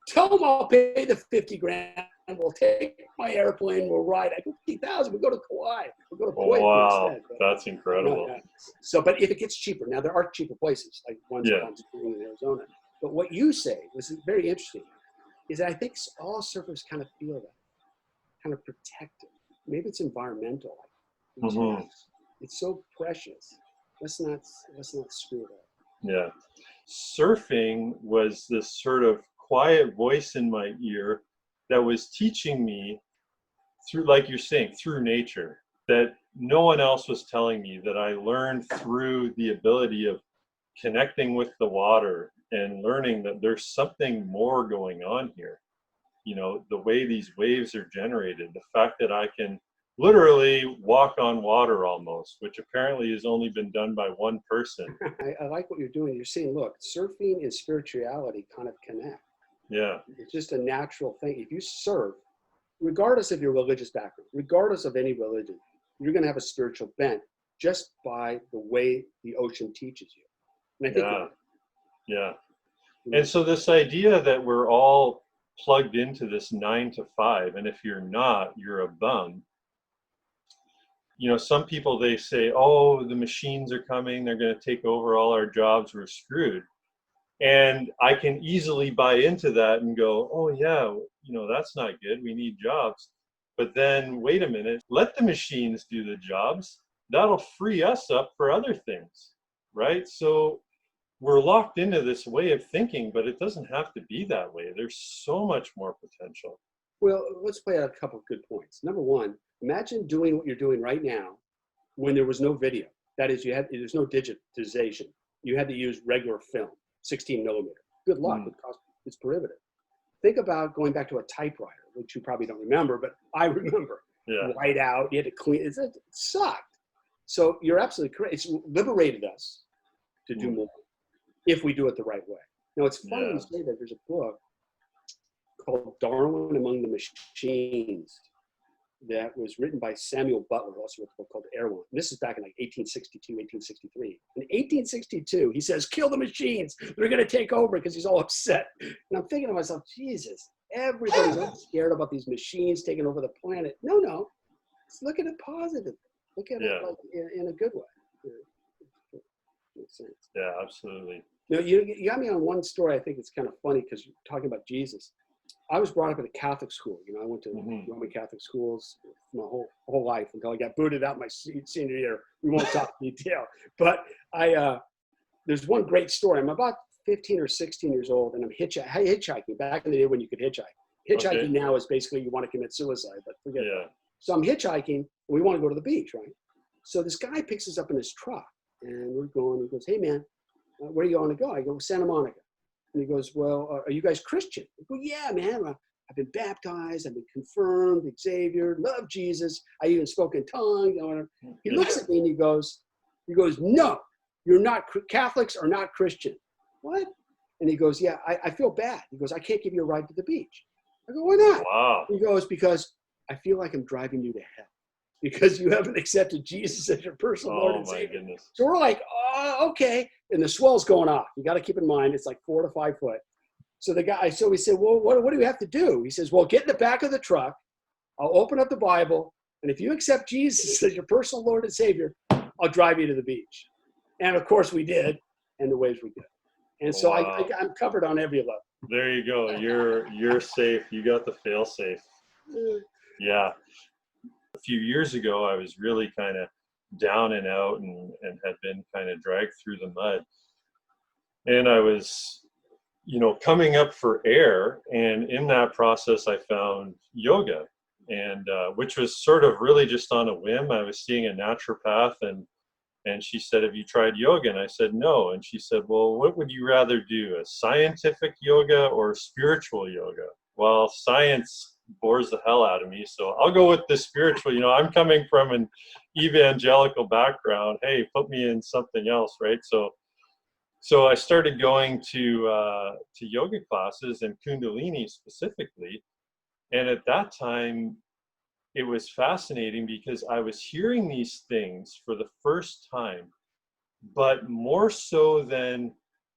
tell him I'll pay the $50,000. We'll take my airplane, we'll ride. I go, $50,000, we'll go to Kauai. We'll go to Kauai Wow. instead. That's incredible. So, but if it gets cheaper, now there are cheaper places, like ones in Arizona. But what you say was very interesting, is that I think all surfers kind of feel that, kind of protective. Maybe it's environmental. It's so precious. Let's not screw it up. Yeah. Surfing was this sort of quiet voice in my ear that was teaching me through, like you're saying, through nature, that no one else was telling me, that I learned through the ability of connecting with the water and learning that there's something more going on here. The way these waves are generated, the fact that I can literally walk on water almost, which apparently has only been done by one person. I like what you're doing. You're saying, look, surfing and spirituality kind of connect. Yeah. It's just a natural thing. If you surf, regardless of your religious background, regardless of any religion, you're going to have a spiritual bent just by the way the ocean teaches you. And I think yeah. And so this idea that we're all plugged into this 9 to 5, and if you're not, you're a bum. Some people, they say, oh, the machines are coming, they're going to take over all our jobs, we're screwed. And I can easily buy into that and go, oh yeah, that's not good, we need jobs. But then wait a minute, let the machines do the jobs. That'll free us up for other things, right? So we're locked into this way of thinking, but it doesn't have to be that way. There's so much more potential. Well, let's play out a couple of good points. Number one, imagine doing what you're doing right now when there was no video. That is, there's no digitization. You had to use regular film, 16 millimeter. Good luck. It's prohibitive. Think about going back to a typewriter, which you probably don't remember, but I remember. Yeah. White out, you had to clean it. It sucked. So you're absolutely correct. It's liberated us to do more if we do it the right way. Now, it's funny you say that. There's a book called Darwin Among the Machines that was written by Samuel Butler, also a book called Erewhon. This is back in like 1862, 1863. In 1862, he says, kill the machines. They're going to take over, because he's all upset. And I'm thinking to myself, Jesus, everybody's all scared about these machines taking over the planet. No. Let's look at it positive. Look at it like in a good way. Makes sense. Yeah, absolutely. Now, you got me on one story. I think it's kind of funny because you're talking about Jesus. I was brought up in a Catholic school. I went to Roman Catholic schools my whole life until I got booted out my senior year. We won't talk detail. But there's one great story. I'm about 15 or 16 years old, and I'm hitchhiking. Back in the day when you could hitchhike. Hitchhiking now is basically you want to commit suicide, but forget that. So I'm hitchhiking, and we want to go to the beach, right? So this guy picks us up in his truck, and we're going. He goes, "Hey, man, where are you going to go?" I go, "Santa Monica." And he goes, "Well, are you guys Christian?" I go, "Yeah, man. I've been baptized. I've been confirmed, Xavier, love Jesus. I even spoke in tongues." He looks at me and he goes, "No, you're not. Catholics are not Christian." What? And he goes, "Yeah, I feel bad." He goes, "I can't give you a ride to the beach." I go, "Why not?" Wow. He goes, "Because I feel like I'm driving you to hell because you haven't accepted Jesus as your personal Lord and Savior." Goodness. So we're like, "Oh, okay." And the swell's going off. You got to keep in mind, it's like 4 to 5 foot. So we said, "Well, what do we have to do?" He says, "Well, get in the back of the truck. I'll open up the Bible. And if you accept Jesus as your personal Lord and Savior, I'll drive you to the beach." And of course we did. And the waves were good. And so I'm covered on every level. There you go. You're safe. You got the fail safe. Yeah. A few years ago, I was really kind of down and out and had been kind of dragged through the mud. And I was, coming up for air. And in that process, I found yoga, and which was sort of really just on a whim. I was seeing a naturopath, and she said, "Have you tried yoga?" And I said, "No." And she said, "Well, what would you rather do, a scientific yoga or spiritual yoga?" Well, science bores the hell out of me, so I'll go with the spiritual. I'm coming from an evangelical background. Hey, put me in something else, right? So I started going to yoga classes, and Kundalini specifically. And at that time, it was fascinating because I was hearing these things for the first time, but more so than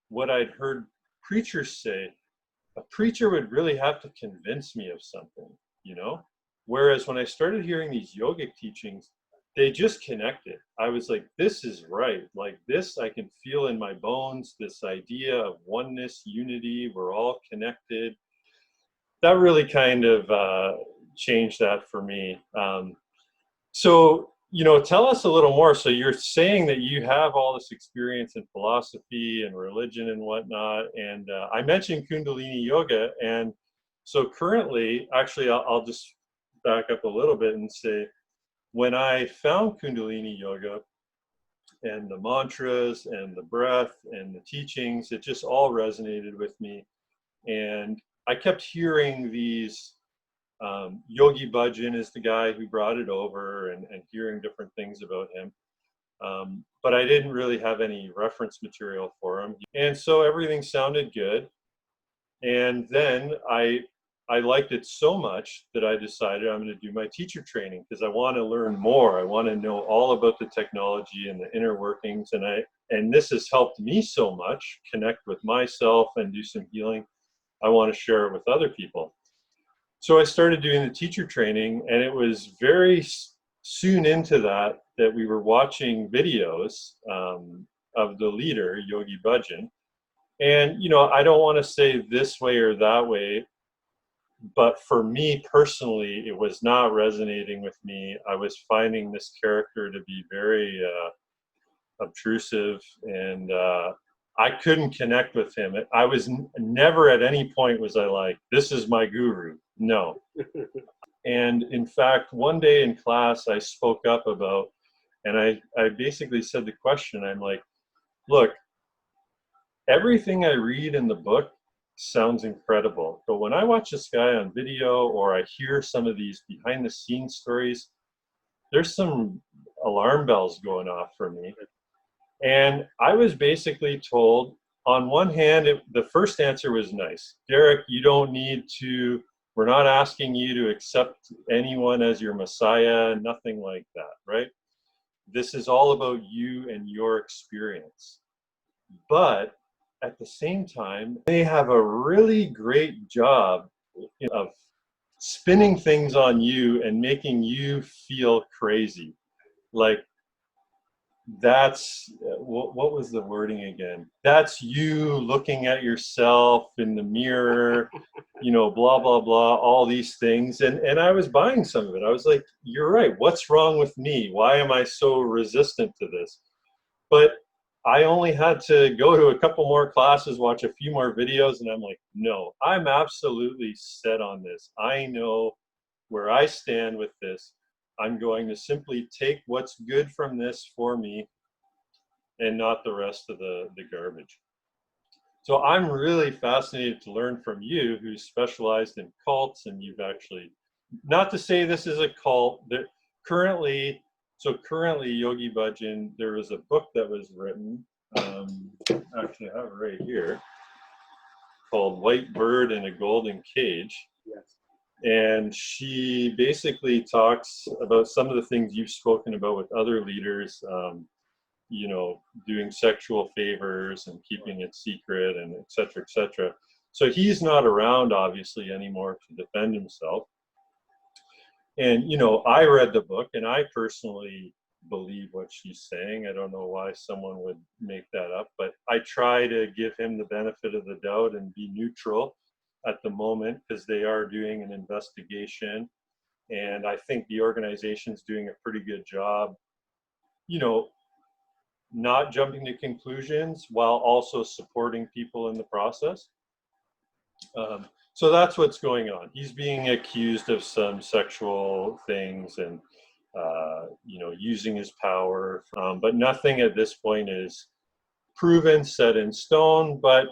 what I'd heard preachers say. A preacher would really have to convince me of something, Whereas when I started hearing these yogic teachings, they just connected. I was like, this is right. Like this, I can feel in my bones, this idea of oneness, unity, we're all connected. That really kind of changed that for me. So, tell us a little more. So you're saying that you have all this experience in philosophy and religion and whatnot. And I mentioned Kundalini Yoga. And so currently, actually, I'll just back up a little bit and say, when I found Kundalini Yoga and the mantras and the breath and the teachings, it just all resonated with me. And I kept hearing these, Yogi Bhajan is the guy who brought it over, and hearing different things about him. But I didn't really have any reference material for him. And so everything sounded good. And then I liked it so much that I decided I'm going to do my teacher training, because I want to learn more. I want to know all about the technology and the inner workings. And this has helped me so much connect with myself and do some healing. I want to share it with other people. So I started doing the teacher training, and it was very soon into that we were watching videos of the leader, Yogi Bhajan. And, I don't want to say this way or that way, but for me personally, it was not resonating with me. I was finding this character to be very obtrusive and I couldn't connect with him. I was never at any point was I like, this is my guru. No. And in fact, one day in class, I spoke up about, and I basically said the question, I'm like, look, everything I read in the book sounds incredible. But when I watch this guy on video or I hear some of these behind the scenes stories, there's some alarm bells going off for me. And I was basically told, on one hand, the first answer was nice. Derek, you don't need to, we're not asking you to accept anyone as your Messiah, nothing like that, right? This is all about you and your experience. But at the same time, they have a really great job of spinning things on you and making you feel crazy. Like, that's what was the wording again? That's you looking at yourself in the mirror, blah blah blah, all these things. And I was buying some of it. I was like, you're right, what's wrong with me? Why am I so resistant to this? But I only had to go to a couple more classes, watch a few more videos, and I'm like, no, I'm absolutely set on this. I know where I stand with this. I'm going to simply take what's good from this for me and not the rest of the garbage. So I'm really fascinated to learn from you, who's specialized in cults, and you've actually, not to say this is a cult, that currently Yogi Bhajan, there was a book that was written, actually I have it right here, called White Bird in a Golden Cage. Yes. And she basically talks about some of the things you've spoken about with other leaders, doing sexual favors and keeping it secret and et cetera, et cetera. So he's not around, obviously, anymore to defend himself. And, I read the book and I personally believe what she's saying. I don't know why someone would make that up, but I try to give him the benefit of the doubt and be neutral at the moment, because they are doing an investigation. And I think the organization's doing a pretty good job, not jumping to conclusions while also supporting people in the process. So that's what's going on. He's being accused of some sexual things and, using his power, but nothing at this point is proven, set in stone. But,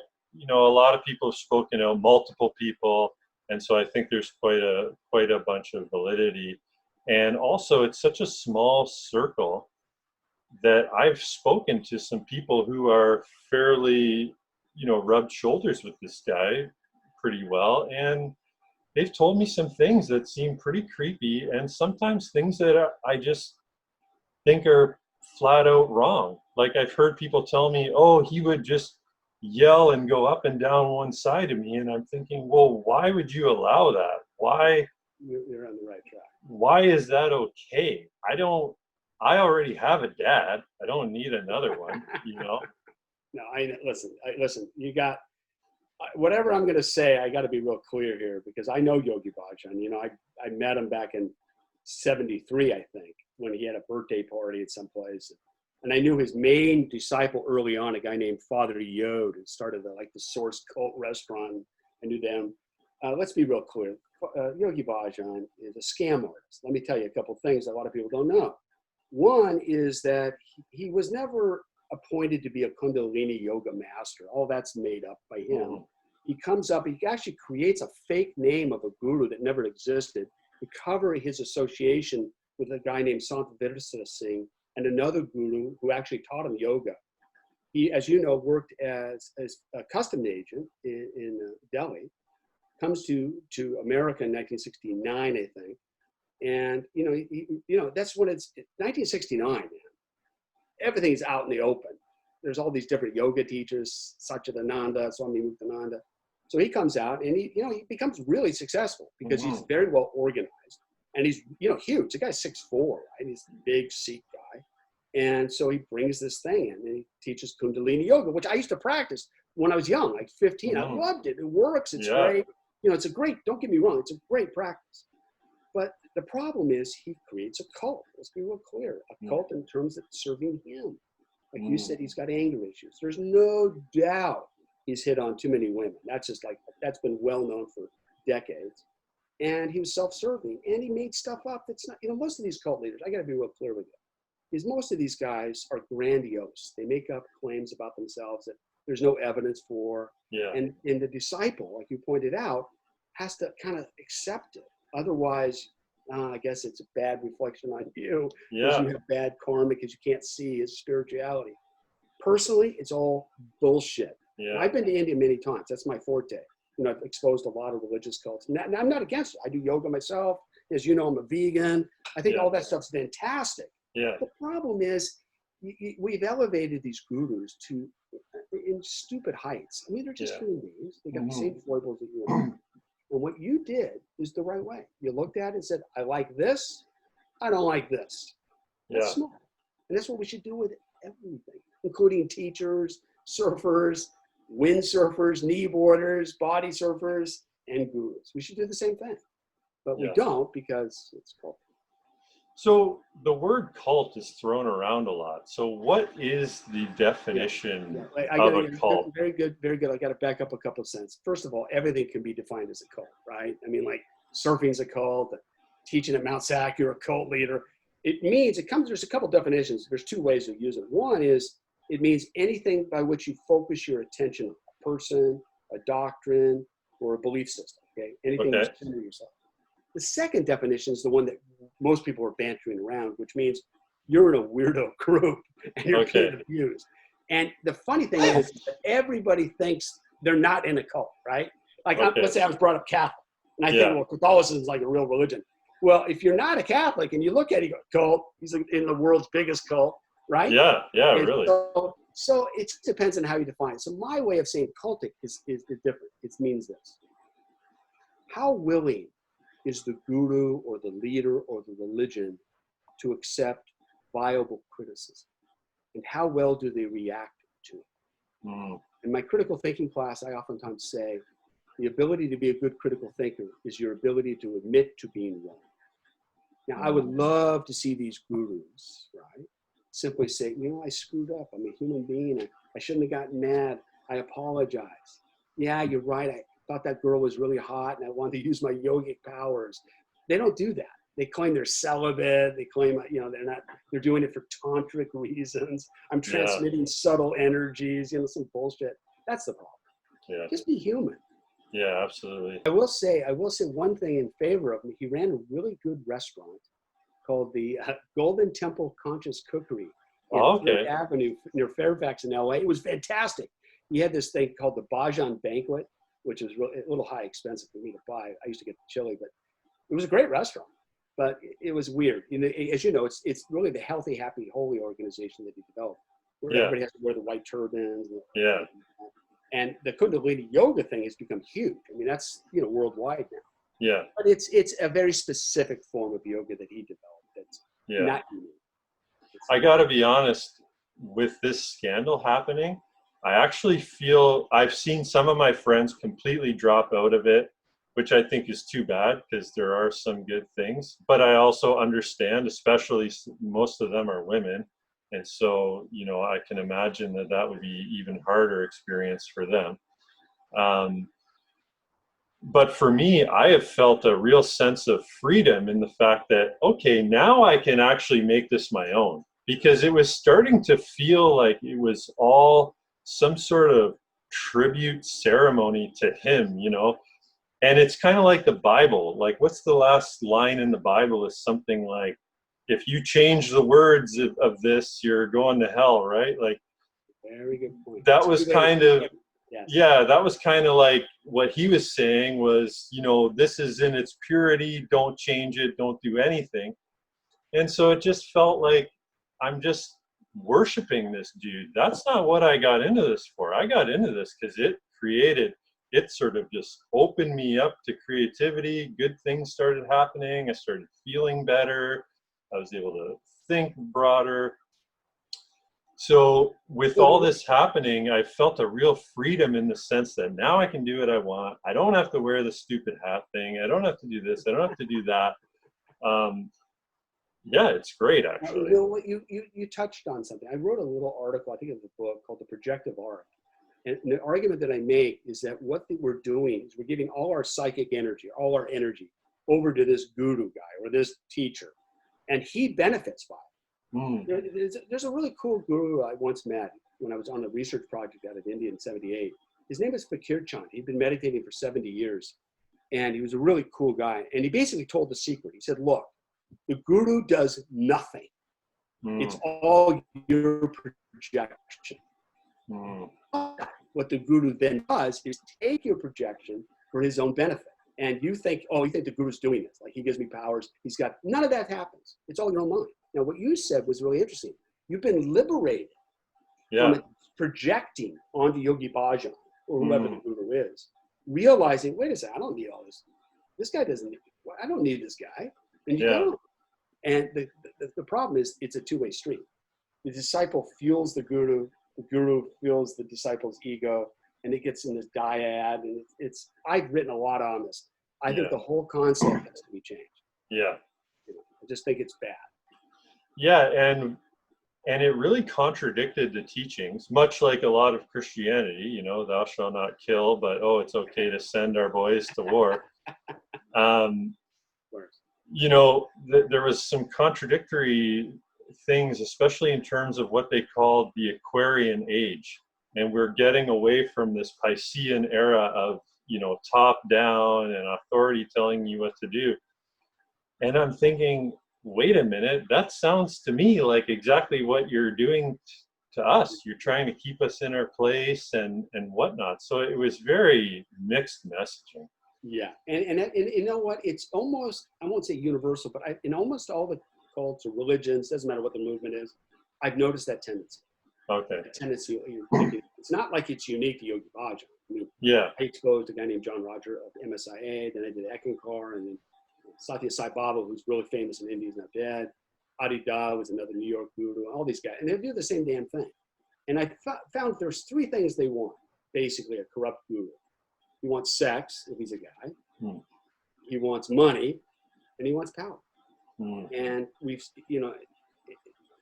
a lot of people have spoken out, multiple people. And so I think there's quite a bunch of validity. And also it's such a small circle that I've spoken to some people who are fairly, rubbed shoulders with this guy pretty well. And they've told me some things that seem pretty creepy, and sometimes things that I just think are flat out wrong. Like I've heard people tell me, oh, he would just yell and go up and down one side of me. And I'm thinking, well, why would you allow that? Why? You're on the right track. Why is that okay? I already have a dad. I don't need another one, No, listen, you got, whatever I'm going to say, I got to be real clear here, because I know Yogi Bhajan. I met him back in 73, I think, when he had a birthday party at some place. And I knew his main disciple early on, a guy named Father Yod, who started the Source Cult restaurant. I knew them. Let's be real clear. Yogi Bhajan is a scam artist. Let me tell you a couple things that a lot of people don't know. One is that he was never appointed to be a Kundalini yoga master. All that's made up by him. Mhm. He comes up, he actually creates a fake name of a guru that never existed to cover his association with a guy named Sant Virsita Singh and another guru who actually taught him yoga. He, as you know, worked as a customs agent in Delhi, comes to America in 1969, I think. And, that's when it's 1969, man. Everything's out in the open. There's all these different yoga teachers, Satchidananda, Swami Muktananda. So he comes out and he becomes really successful because he's very well organized and he's, huge. The guy's 6'4", right? He's a big Sikh guy. And so he brings this thing in and he teaches Kundalini yoga, which I used to practice when I was young, like 15. I loved it. It works. It's great. It's a great, don't get me wrong, it's a great practice. But the problem is he creates a cult. Let's be real clear. A cult in terms of serving him. Like you said, he's got anger issues. There's no doubt he's hit on too many women. That's just like, that's been well known for decades. And he was self-serving, and he made stuff up that's not, most of these cult leaders, I got to be real clear with you, is most of these guys are grandiose. They make up claims about themselves that there's no evidence for. Yeah. And the disciple, like you pointed out, has to kind of accept it. Otherwise, I guess it's a bad reflection on you, because you have bad karma because you can't see his spirituality. Personally, it's all bullshit. Yeah. I've been to India many times. That's my forte. I've exposed a lot of religious cults. Now, I'm not against it. I do yoga myself. As you know, I'm a vegan. I think all that stuff's fantastic. Yeah. The problem is we've elevated these gurus to in stupid heights. I mean, they're just human beings. They got the same foibles that you have. And what you did is the right way. You looked at it and said, I like this. I don't like this. That's smart. And that's what we should do with everything, including teachers, surfers, windsurfers, kneeboarders, body surfers, and gurus. We should do the same thing. But we don't, because it's cult. So the word cult is thrown around a lot. So what is the definition of a cult? Very good, very good. I got to back up a couple of sentences. First of all, everything can be defined as a cult, right? I mean, like surfing's a cult, teaching at Mount Sac, you're a cult leader. There's a couple definitions. There's two ways of using it. One is, it means anything by which you focus your attention on a person, a doctrine, or a belief system, okay? Anything you center yourself. The second definition is the one that most people are bantering around, which means you're in a weirdo group and you're being abused. And the funny thing is that everybody thinks they're not in a cult, right? Like, let's say I was brought up Catholic, and I think, well, Catholicism is like a real religion. Well, if you're not a Catholic and you look at it, you go, cult, he's in the world's biggest cult, right? Yeah, and really. So it depends on how you define it. So my way of saying cultic is different. It means this. How willing is the guru or the leader or the religion to accept viable criticism? And how well do they react to it? In my critical thinking class, I oftentimes say, the ability to be a good critical thinker is your ability to admit to being wrong. Now, I would love to see these gurus, right, simply say, I screwed up. I'm a human being. I shouldn't have gotten mad. I apologize. Yeah, you're right. I thought that girl was really hot and I wanted to use my yogic powers. They don't do that. They claim they're celibate. They claim, they're doing it for tantric reasons. I'm transmitting subtle energies, some bullshit. That's the problem. Yeah. Just be human. Yeah, absolutely. I will say one thing in favor of him. He ran a really good restaurant called the Golden Temple Conscious Cookery on Third Avenue near Fairfax in LA. It was fantastic. He had this thing called the Bajan Banquet, which was a little high expensive for me to buy. I used to get the chili, but it was a great restaurant. But it was weird. As you know, it's really the Healthy, Happy, Holy organization that he developed, where everybody has to wear the white turbans. And the Kundalini yoga thing has become huge. I mean, that's worldwide now. Yeah. But it's a very specific form of yoga that he developed. That's not unique. I got to be honest, with this scandal happening, I actually feel I've seen some of my friends completely drop out of it, which I think is too bad because there are some good things. But I also understand, especially most of them are women. And so, I can imagine that would be even harder experience for them. But for me, I have felt a real sense of freedom in the fact that, okay, now I can actually make this my own, because it was starting to feel like it was all some sort of tribute ceremony to him, and it's kind of like the Bible. Like, what's the last line in the Bible is something like, if you change the words of this, you're going to hell, right? Like, very good point. That was kind of, that was kind of like what he was saying was, this is in its purity, don't change it, don't do anything. And so it just felt like I'm just worshiping this dude. That's not what I got into this for. I got into this because it sort of just opened me up to creativity. Good things started happening. I started feeling better. I was able to think broader. So with all this happening, I felt a real freedom in the sense that now I can do what I want. I don't have to wear the stupid hat thing. I don't have to do this. I don't have to do that. Yeah, it's great Now, actually. you know what, you touched on something. I wrote a little article, I think it was a book called The Projective Arc. And the argument that I make is that what we're doing is we're giving all our psychic energy, all our energy over to this guru guy or this teacher, and he benefits by it. Mm, There's a really cool guru I once met when I was on a research project out of India in '78. His name is Fakir Chand. He'd been meditating for 70 years, and he was a really cool guy. And he basically told the secret. He said, look, the guru does nothing. It's mm, all your projection. mm. What the guru then does is take your projection for his own benefit. And you think, oh, you think the guru's doing this. Like he gives me powers. He's got, none of that happens. It's all in your own mind. Now, what you said was really interesting. You've been liberated from Yeah. it projecting onto Yogi Bhajan or whoever the Mm, guru is, realizing, wait a second, I don't need all this. This guy doesn't need, I don't need this guy. And you yeah. don't. And the problem is it's a two-way street. The disciple fuels the guru fuels the disciple's ego, and it gets in this dyad. And I've written a lot on this. I Yeah. think the whole concept has to be changed. Yeah. You know, I just think it's bad. Yeah, and it really contradicted the teachings, much like a lot of Christianity, you know, thou shalt not kill, but oh, it's okay to send our boys to war. Um, Whereas, you know, there was some contradictory things, especially in terms of what they called the Aquarian age. And we're getting away from this Piscean era of, you know, top down and authority telling you what to do. And I'm thinking, wait a minute, that sounds to me like exactly what you're doing to us. You're trying to keep us in our place and whatnot. So it was very mixed messaging. yeah, and you know what? It's almost, I won't say universal, but in almost all the cults or religions, doesn't matter what the movement is, I've noticed that tendency. Okay. The tendency, you're thinking, it's not like it's unique to Yogi Bhajan. I mean, Yeah. I exposed a guy named John Roger of MSIA, then I did Ekankar, and then Satya Sai Baba, who's really famous in India, is now dead. Adi Da was another New York guru, all these guys. And they do the same damn thing. And I found there's three things they want, basically, a corrupt guru. He wants sex, if he's a guy. Hmm. He wants money, and he wants power. Mm. And we've, you know,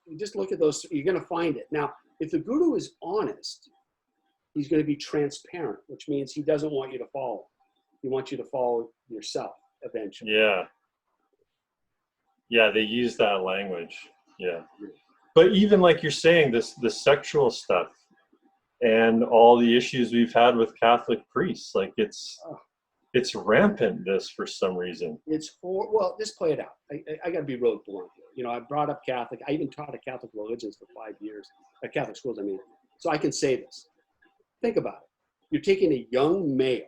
you just look at those, you're going to find it. Now, if the guru is honest, he's going to be transparent, which means he doesn't want you to follow. He wants you to follow yourself eventually. Yeah. Yeah, they use that language. Yeah. But even like you're saying, the sexual stuff and all the issues we've had with Catholic priests, like it's rampant this for some reason. Well, just play it out. I got to be really blunt here. You know, I brought up Catholic. I even taught at Catholic religions for 5 years, at Catholic schools, I mean. So I can say this. Think about it. You're taking a young male,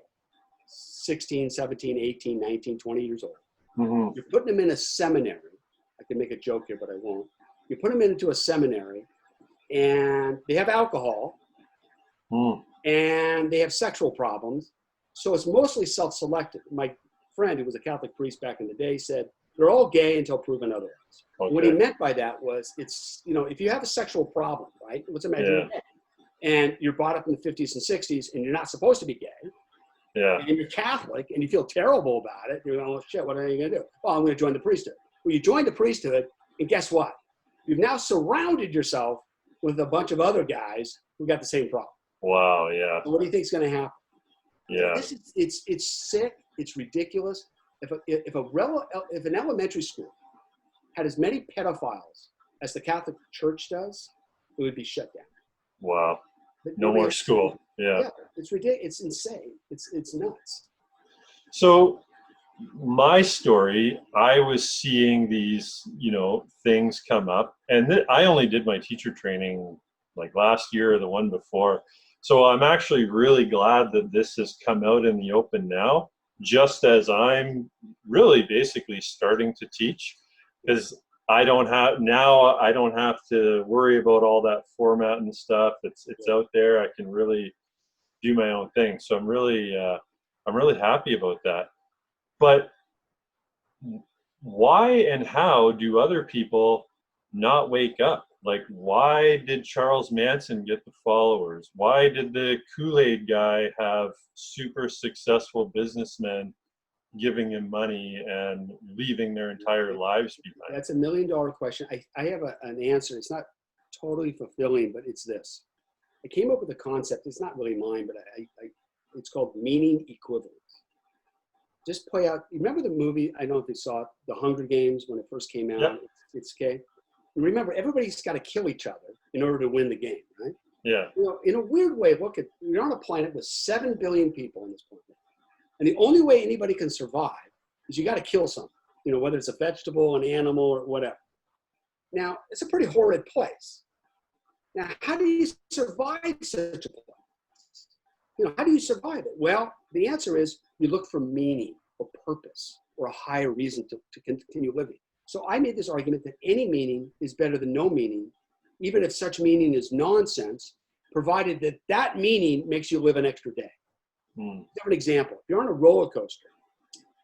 16, 17, 18, 19, 20 years old. Mm-hmm. You're putting him in a seminary. I can make a joke here, but I won't. You put him into a seminary, and they have alcohol, and they have sexual problems. So it's mostly self-selected. My friend, who was a Catholic priest back in the day, said, they're all gay until proven otherwise. Okay. What he meant by that was, it's, you know, if you have a sexual problem, right? Let's imagine you're gay, and you're brought up in the 50s and 60s, and you're not supposed to be gay, Yeah. and you're Catholic, and you feel terrible about it. You're going, oh, shit, what are you going to do? Well, I'm going to join the priesthood. Well, you join the priesthood, and guess what? You've now surrounded yourself with a bunch of other guys who got the same problem. Wow. Yeah. So what do you think is going to happen? Yeah. It's sick. It's ridiculous. If an elementary school had as many pedophiles as the Catholic Church does, it would be shut down. Wow. But No nobody more else- school. Yeah. Yeah, it's ridiculous. It's insane. It's nuts. So my story, I was seeing these, you know, things come up, and I only did my teacher training like last year or the one before. So I'm actually really glad that this has come out in the open now, just as I'm really basically starting to teach, because I don't have to worry about all that format and stuff. It's out there. I can really do my own thing. So I'm really happy about that. But why and how do other people not wake up? Like, why did Charles Manson get the followers? Why did the Kool-Aid guy have super successful businessmen, giving him money and leaving their entire lives behind? That's $1 million question. I have an answer. It's not totally fulfilling, but it's this. I came up with a concept. It's not really mine, but it's called meaning equivalence. Just play out. You remember the movie? I don't know if you saw it, The Hunger Games, when it first came out. Yeah. It's okay. And remember, everybody's got to kill each other in order to win the game, right? Yeah. You know, in a weird way, look at, we're on a planet with 7 billion people on this planet. And the only way anybody can survive is you got to kill something, you know, whether it's a vegetable, an animal, or whatever. Now, it's a pretty horrid place. Now, how do you survive such a place? You know, how do you survive it? Well, the answer is you look for meaning or purpose or a higher reason to continue living. So I made this argument that any meaning is better than no meaning, even if such meaning is nonsense, provided that that meaning makes you live an extra day. Different example. If you're on a roller coaster,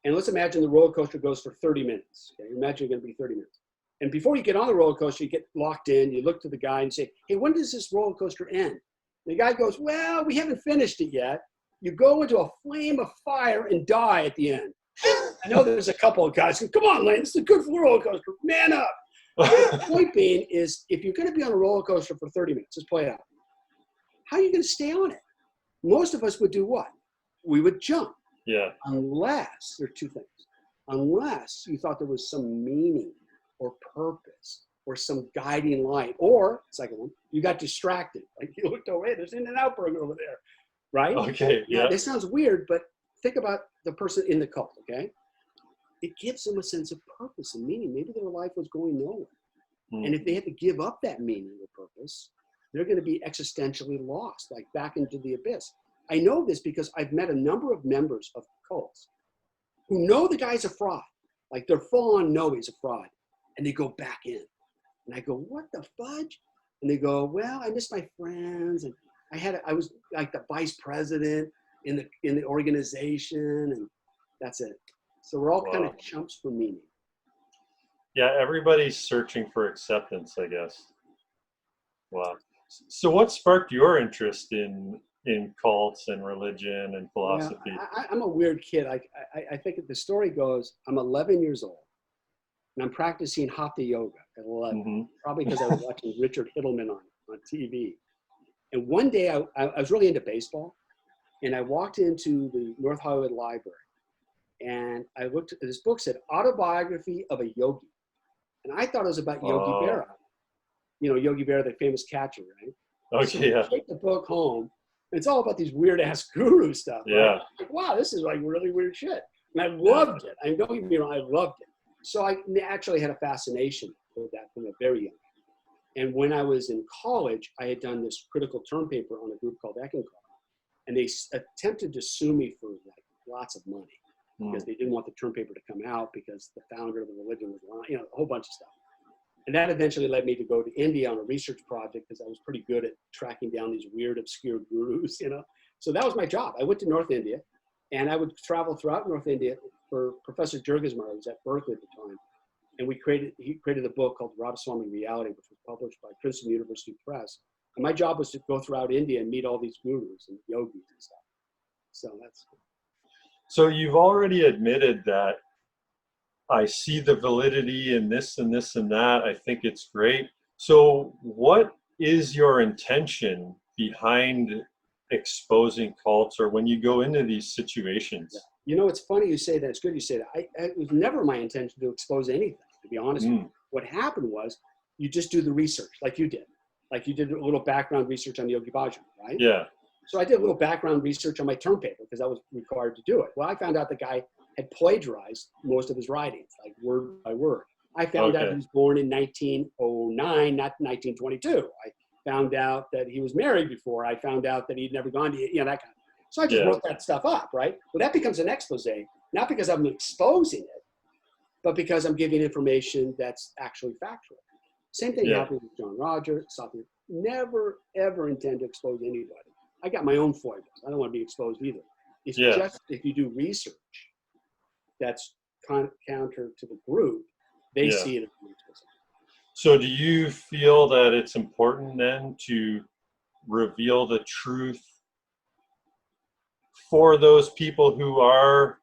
and let's imagine the roller coaster goes for 30 minutes. Okay? Imagine you're going to be 30 minutes. And before you get on the roller coaster, you get locked in, you look to the guy and say, hey, when does this roller coaster end? And the guy goes, well, we haven't finished it yet. You go into a flame of fire and die at the end. I know there's a couple of guys who, come on, Lane, this is a good roller coaster. Man up. The point being is, if you're going to be on a roller coaster for 30 minutes, let's play it out. How are you going to stay on it? Most of us would do what? We would jump. Yeah. Unless, there are two things. Unless you thought there was some meaning or purpose or some guiding light, or, second one, you got distracted. Like you looked away, there's In-N-Out Burger over there, right? Okay, yeah. This sounds weird, but think about the person in the cult, okay? It gives them a sense of purpose and meaning. Maybe their life was going nowhere. And if they had to give up that meaning or purpose, they're going to be existentially lost, like back into the abyss. I know this because I've met a number of members of cults who know the guy's a fraud. Like they're full on know he's a fraud. And they go back in. And I go, what the fudge? And they go, well, I miss my friends. And I was like the vice president in the organization. And that's it. So we're all kind of chumps for meaning. Yeah, everybody's searching for acceptance, I guess. Wow. So what sparked your interest in cults and religion and philosophy? Yeah, I'm a weird kid. I think the story goes, I'm 11 years old and I'm practicing Hatha yoga at 11, probably because I was watching Richard Hittleman on TV. And one day I was really into baseball and I walked into the North Hollywood Library and I looked at this book, said Autobiography of a Yogi. And I thought it was about Yogi Berra. You know, Yogi Berra, the famous catcher, right? Okay, so yeah. I take the book home. It's all about these weird ass guru stuff. Yeah. Right? Like, wow, this is like really weird shit. And I loved it. I don't get me wrong, I loved it. So I actually had a fascination with that from a very young age. And when I was in college, I had done this critical term paper on a group called Eckankar. And they attempted to sue me for like lots of money because they didn't want the term paper to come out because the founder of the religion was lying, you know, a whole bunch of stuff. And that eventually led me to go to India on a research project because I was pretty good at tracking down these weird, obscure gurus, you know. So that was my job. I went to North India and I would travel throughout North India for Professor Jurgismar, who was at Berkeley at the time. And he created a book called Radhaswami Reality, which was published by Princeton University Press. And my job was to go throughout India and meet all these gurus and yogis and stuff. So that's. So you've already admitted that I see the validity in this and this and that. I think it's great. So what is your intention behind exposing cults or when you go into these situations? Yeah. You know, it's funny you say that. It's good you say that. It was never my intention to expose anything, to be honest with you. What happened was you just do the research like you did. Like you did a little background research on Yogi Bhajan, right? Yeah. So I did a little background research on my term paper because I was required to do it. Well, I found out the guy had plagiarized most of his writings, like word by word. I found out he was born in 1909, not 1922. I found out that he was married before. I found out that he'd never gone to, you know, that kind of. So I just wrote that stuff up, right? Well, that becomes an expose, not because I'm exposing it, but because I'm giving information that's actually factual. Same thing happened with John Rogers, something. Never, ever intend to expose anybody. I got my own foibles. I don't want to be exposed either. It's just if you do research that's counter to the group, they see it as an expose. So do you feel that it's important then to reveal the truth for those people who are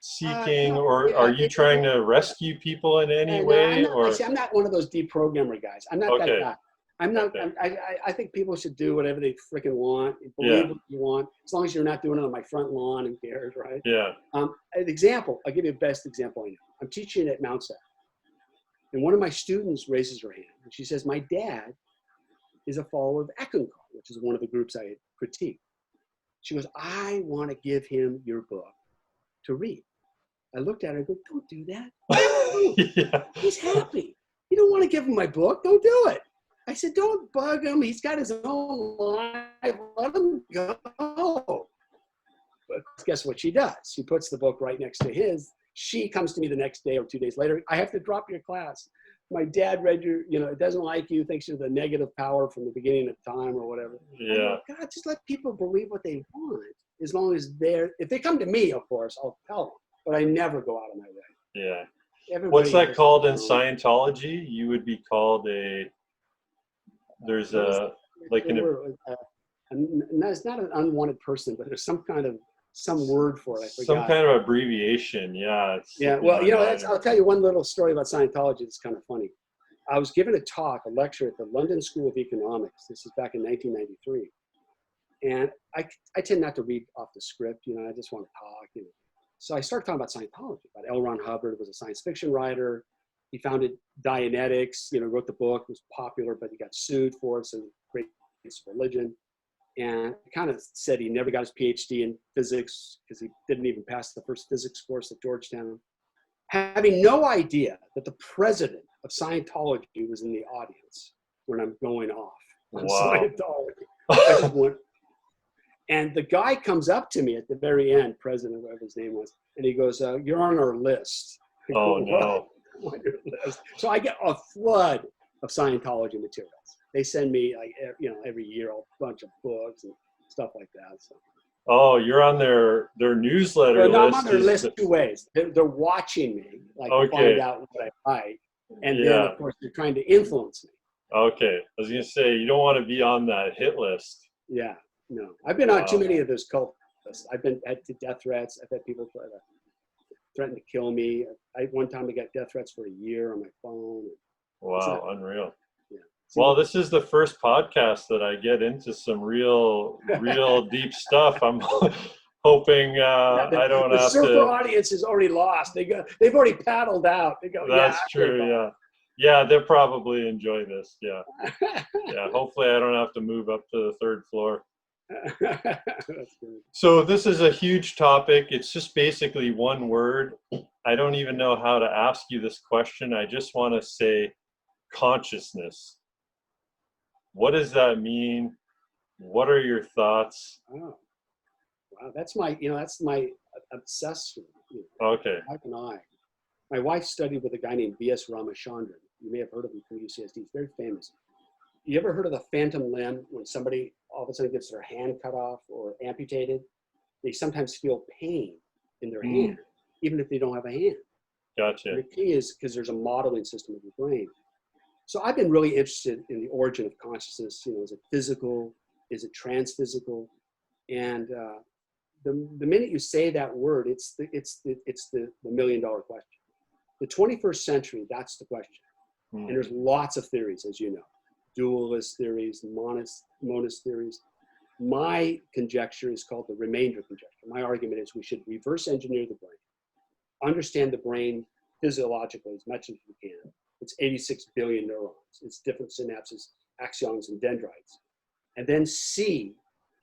seeking, No, or are you trying to rescue people in any way? Or I'm not one of those deprogrammer guys. I'm not that okay, guy. I'm not. okay, I think people should do whatever they freaking want, yeah, believe what you want, as long as you're not doing it on my front lawn and cares, right? yeah, An example. I'll give you the best example I know. I'm teaching at Mount Set, and one of my students raises her hand, and she says, "My dad is a follower of Eckankar, which is one of the groups I critique." She goes, "I want to give him your book to read." I looked at her and go, "Don't do that. yeah, He's happy. You don't want to give him my book. Don't do it." I said, "Don't bug him. He's got his own life. Let him go." But guess what she does? She puts the book right next to his. She comes to me the next day or 2 days later. "I have to drop your class. My dad read your, it doesn't like you, thinks you're the negative power from the beginning of time," or whatever. yeah. God, just let people believe what they want. As long as if they come to me, of course, I'll tell them. But I never go out of my way. Yeah. Everybody What's that has called their in own- Scientology? You would be called there's a, like an, it's not an unwanted person, but there's some word for it. I some forgot. kind of abbreviation. Yeah. It's Yeah, slipping well, my mind. I'll tell you one little story about Scientology that's kind of funny. I was given a lecture at the London School of Economics. This is back in 1993. And I tend not to read off the script, I just want to talk, So I started talking about Scientology, about L. Ron Hubbard, was a science fiction writer. He founded Dianetics, wrote the book, was popular, but he got sued for it, so great piece of religion. And kind of said he never got his PhD in physics because he didn't even pass the first physics course at Georgetown. Having no idea that the president of Scientology was in the audience when I'm going off on Wow. Scientology. I just went, and the guy comes up to me at the very end, president, whatever his name was, and he goes, "You're on our list." I go, Oh no. "What? On your list?" So I get a flood of Scientology materials. They send me every year a bunch of books and stuff like that. So. Oh, you're on their newsletter Well, no, list. I'm on their list two ways. They're watching me, like to Okay. find out what I like, and then Yeah. of course they're trying to influence me. Okay. I was gonna say you don't want to be on that hit list. Yeah, no, I've been on too Wow. many of those cult lists. I've been had death threats. I've had people try to threaten to kill me. One time I got death threats for a year on my phone. Wow, unreal. Yeah. Well, this is the first podcast that I get into some real deep stuff. I'm hoping I don't the have surfer to. audience is already lost. They've already paddled out. They go, That's yeah, true. Yeah. Yeah, they'll probably enjoy this. Yeah. Yeah. Hopefully I don't have to move up to the third floor. That's good. So this is a huge topic. It's just basically one word. I don't even know how to ask you this question. I just want to say consciousness. What does that mean? What are your thoughts? Oh, wow, that's my obsession. Okay. How can I? My wife studied with a guy named V.S. Ramachandran. You may have heard of him from UCSD. He's very famous. You ever heard of the phantom limb, when somebody all of a sudden gets their hand cut off or amputated? They sometimes feel pain in their hand, even if they don't have a hand. Gotcha. And the key is because there's a modeling system of your brain. So I've been really interested in the origin of consciousness. Is it physical? Is it transphysical? And the minute you say that word, it's the million-dollar question. The 21st century, that's the question. And there's lots of theories, as you know, dualist theories, monist theories. My conjecture is called the remainder conjecture. My argument is we should reverse engineer the brain, understand the brain physiologically as much as we can. It's 86 billion neurons. It's different synapses, axons, and dendrites. And then see,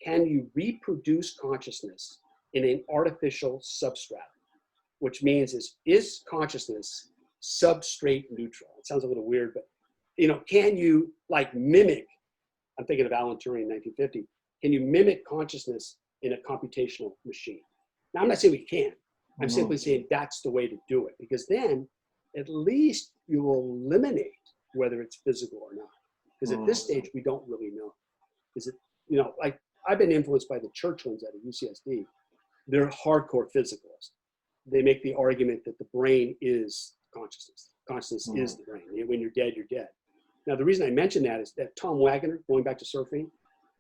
can you reproduce consciousness in an artificial substratum? Which means is consciousness substrate neutral? It sounds a little weird, but can you mimic? I'm thinking of Alan Turing in 1950. Can you mimic consciousness in a computational machine? Now, I'm not saying we can. I'm simply saying that's the way to do it, because then at least you will eliminate whether it's physical or not. Because at this stage, we don't really know. Is it, I've been influenced by the Churchlands at UCSD. They're hardcore physicalists. They make the argument that the brain is consciousness. Consciousness is the brain. When you're dead, you're dead. Now, the reason I mention that is that Tom Wagner, going back to surfing,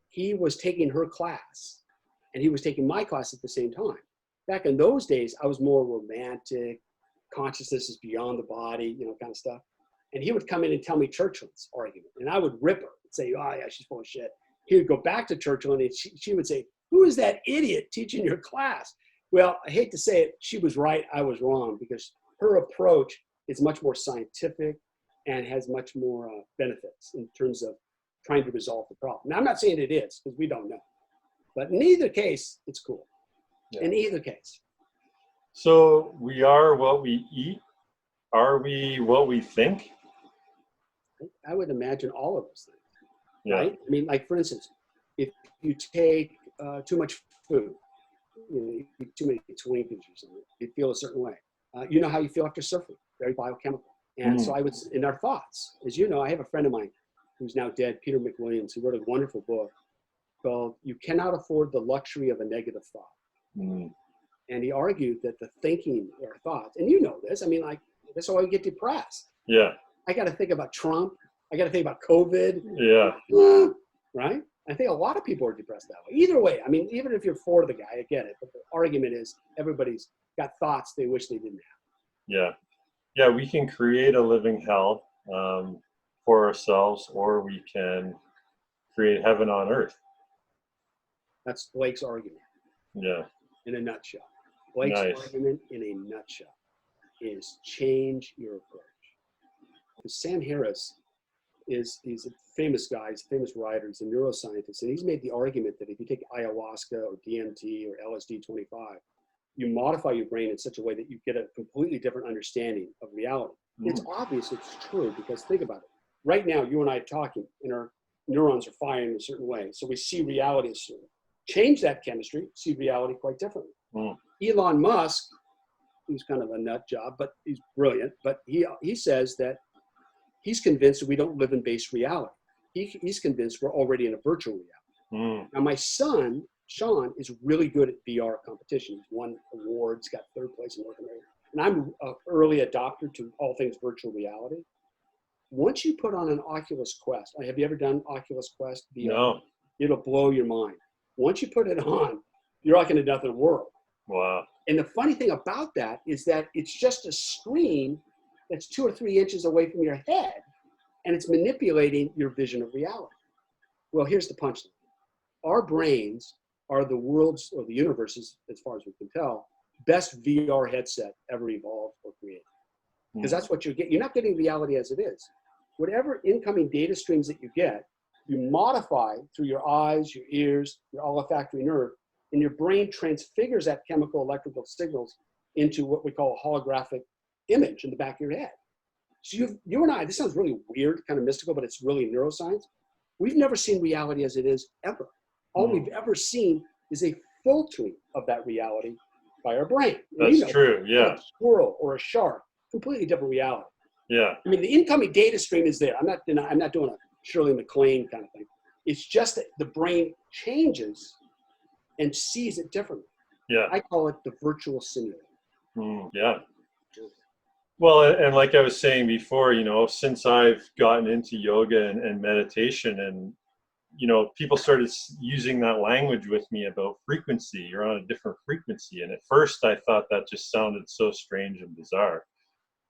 he was taking her class, and he was taking my class at the same time. Back in those days, I was more romantic, consciousness is beyond the body, kind of stuff. And he would come in and tell me Churchill's argument, and I would rip her and say, oh yeah, she's full of shit. He would go back to Churchill, and she would say, who is that idiot teaching your class? Well, I hate to say it, she was right, I was wrong, because her approach is much more scientific and has much more benefits in terms of trying to resolve the problem. Now, I'm not saying it is, because we don't know. But in either case, it's cool. Yeah. In either case. So we are what we eat. Are we what we think? I would imagine all of those things. Yeah. Right? I mean, like, for instance, if you take too much food, you eat too many Twinkies or something, you feel a certain way. You know how you feel after surfing, very biochemical. And so I was in our thoughts. As you know, I have a friend of mine who's now dead, Peter McWilliams, who wrote a wonderful book called You Cannot Afford the Luxury of a Negative Thought. And he argued that the thinking or thoughts, and you know this, I mean, like, that's why we get depressed. Yeah. I got to think about Trump. I got to think about COVID. Yeah. Right? I think a lot of people are depressed that way. Either way, I mean, even if you're for the guy, I get it. But the argument is everybody's got thoughts they wish they didn't have. Yeah. Yeah, we can create a living hell for ourselves, or we can create heaven on earth. That's Blake's argument. Yeah. In a nutshell. Blake's argument in a nutshell is change your approach. Sam Harris he's a famous guy, he's a famous writer, he's a neuroscientist, and he's made the argument that if you take ayahuasca or DMT or LSD 25, you modify your brain in such a way that you get a completely different understanding of reality. It's obvious it's true, because think about it. Right now, you and I are talking, and our neurons are firing in a certain way, so we see reality as certain. Change that chemistry, see reality quite differently. Elon Musk, who's kind of a nut job, but he's brilliant, but he says that he's convinced that we don't live in base reality. He's convinced we're already in a virtual reality. Now, my son, Sean, is really good at VR competition. He's won awards, got third place in North America. And I'm an early adopter to all things virtual reality. Once you put on an Oculus Quest, have you ever done Oculus Quest VR? No. It'll blow your mind. Once you put it on, you're like in another world. Wow. And the funny thing about that is that it's just a screen that's 2 or 3 inches away from your head, and it's manipulating your vision of reality. Well, here's the punchline. Our brains are the world's, or the universe's, as far as we can tell, best VR headset ever evolved or created. Because that's what you get. You're not getting reality as it is. Whatever incoming data streams that you get, you modify through your eyes, your ears, your olfactory nerve, and your brain transfigures that chemical electrical signals into what we call a holographic image in the back of your head. So you and I, this sounds really weird, kind of mystical, but it's really neuroscience. We've never seen reality as it is ever. All we've ever seen is a filtering of that reality by our brain. That's true, yeah. A squirrel or a shark, completely different reality. Yeah. I mean, the incoming data stream is there. I'm not doing a Shirley MacLaine kind of thing. It's just that the brain changes and sees it differently. Yeah. I call it the virtual simulator. Yeah. Well, and like I was saying before, since I've gotten into yoga and meditation, and, people started using that language with me about frequency. You're on a different frequency. And at first I thought that just sounded so strange and bizarre.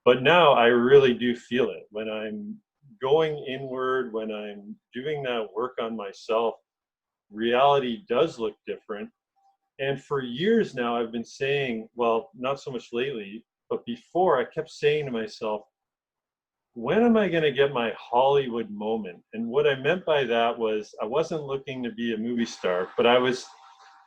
But now I really do feel it. When I'm going inward, when I'm doing that work on myself, reality does look different. And for years now, I've been saying, well, not so much lately, but before, I kept saying to myself, when am I going to get my Hollywood moment? And what I meant by that was I wasn't looking to be a movie star, but I was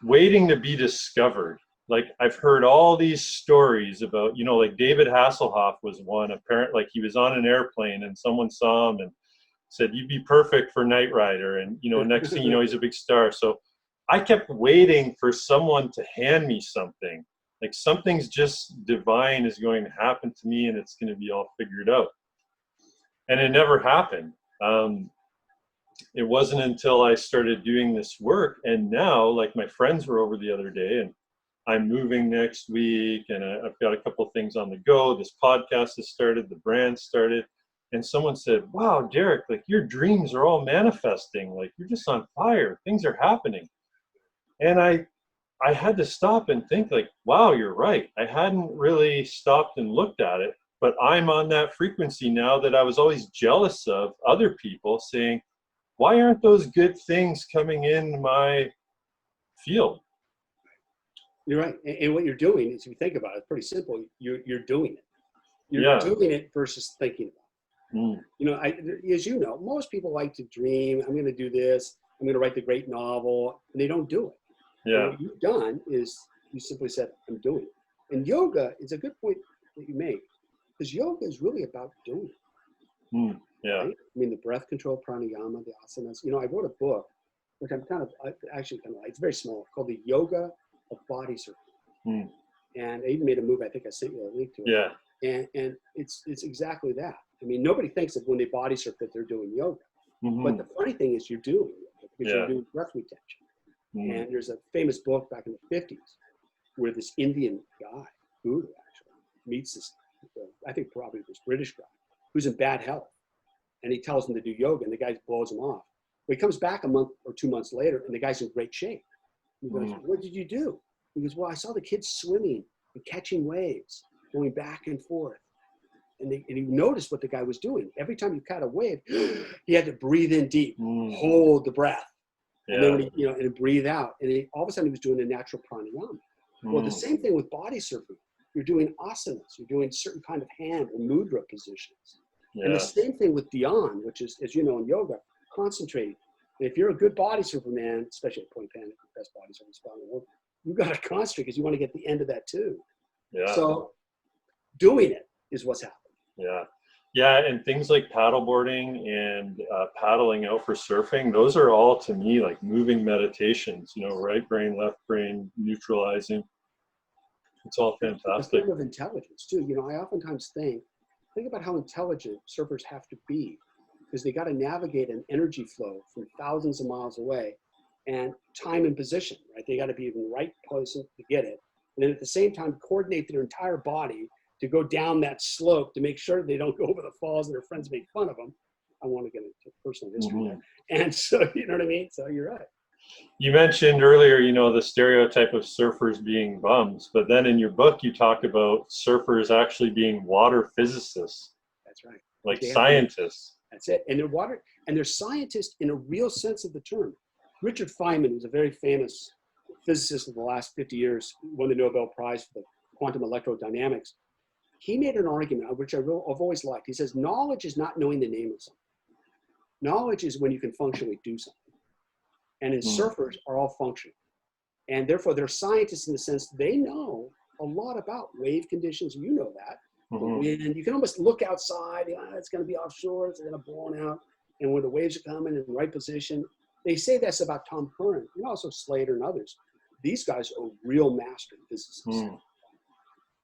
waiting to be discovered. Like, I've heard all these stories about, like David Hasselhoff was one. Apparently, like, he was on an airplane and someone saw him and said, you'd be perfect for Knight Rider. And, next thing you know, he's a big star. So I kept waiting for someone to hand me something. Like, something's just divine is going to happen to me and it's going to be all figured out. And it never happened. It wasn't until I started doing this work. And now, like, my friends were over the other day, and I'm moving next week, and I've got a couple of things on the go. This podcast has started, the brand started. And someone said, wow, Derek, like, your dreams are all manifesting. Like, you're just on fire. Things are happening. And I I had to stop and think like, wow, you're right. I hadn't really stopped and looked at it, but I'm on that frequency now that I was always jealous of other people saying, why aren't those good things coming in my field? You're right. And what you're doing is, if you think about it, it's pretty simple. You're doing it. You're Yeah. doing it versus thinking about Mm. it. You know, as you know, most people like to dream. I'm going to do this. I'm going to write the great novel, and they don't do it. And Yeah. what you've done is you simply said, I'm doing it. And yoga is a good point that you make, because yoga is really about doing it. Mm. Yeah. Right? I mean, the breath control, pranayama, the asanas. You know, I wrote a book, which I'm actually kind of like, it's very small, called The Yoga of Body Surfing. Mm. And I even made a movie. I think I sent you a link to it. Yeah. And it's exactly that. I mean, nobody thinks that when they body surf that they're doing yoga. Mhm. But the funny thing is you're doing yoga because Yeah. you're doing breath retention. Mm. And there's a famous book back in the 50s where this Indian guy, guru actually, meets this, I think probably this British guy, who's in bad health. And he tells him to do yoga, and the guy blows him off. But he comes back a month or 2 months later, and the guy's in great shape. He goes, what did you do? He goes, well, I saw the kids swimming and catching waves, going back and forth. And he noticed what the guy was doing. Every time you caught a wave, he had to breathe in deep, hold the breath. Yeah. And then when he, you know, and breathe out. And all of a sudden he was doing a natural pranayama. Well, the same thing with body surfing. You're doing asanas. You're doing certain kind of hand or mudra positions. Yeah. And the same thing with dhyan, which is, as you know, in yoga, concentrate. And if you're a good body surfer, man, especially at Point Panic, the best body surfer spot in the world, you've got to concentrate because you want to get the end of that too. Yeah. So doing it is what's happening. Yeah. Yeah. And things like paddleboarding and paddling out for surfing, those are all to me like moving meditations, you know, right brain, left brain, neutralizing. It's all It's a fantastic. form of intelligence too. You know, I oftentimes think about how intelligent surfers have to be, because they got to navigate an energy flow from thousands of miles away, and time and position, right? They got to be in the right place to get it. And then at the same time, coordinate their entire body to go down that slope to make sure they don't go over the falls and their friends make fun of them. I want to get into personal history there. And so, you know what I mean? So you're right. You mentioned earlier, you know, the stereotype of surfers being bums, but then in your book, you talk about surfers actually being water physicists, That's right. like They have scientists. That's it. And they're scientists in a real sense of the term. Richard Feynman, who's a very famous physicist of the last 50 years, won the Nobel Prize for the quantum electrodynamics. He made an argument, which I've always liked. He says, knowledge is not knowing the name of something. Knowledge is when you can functionally do something. And surfers are all functional. And therefore, they're scientists in the sense they know a lot about wave conditions. You know that. The wind, you can almost look outside, it's going to be offshore, it's going to blow out, and where the waves are coming in the right position. They say that's about Tom Curran, and also Slater and others. These guys are real master physicists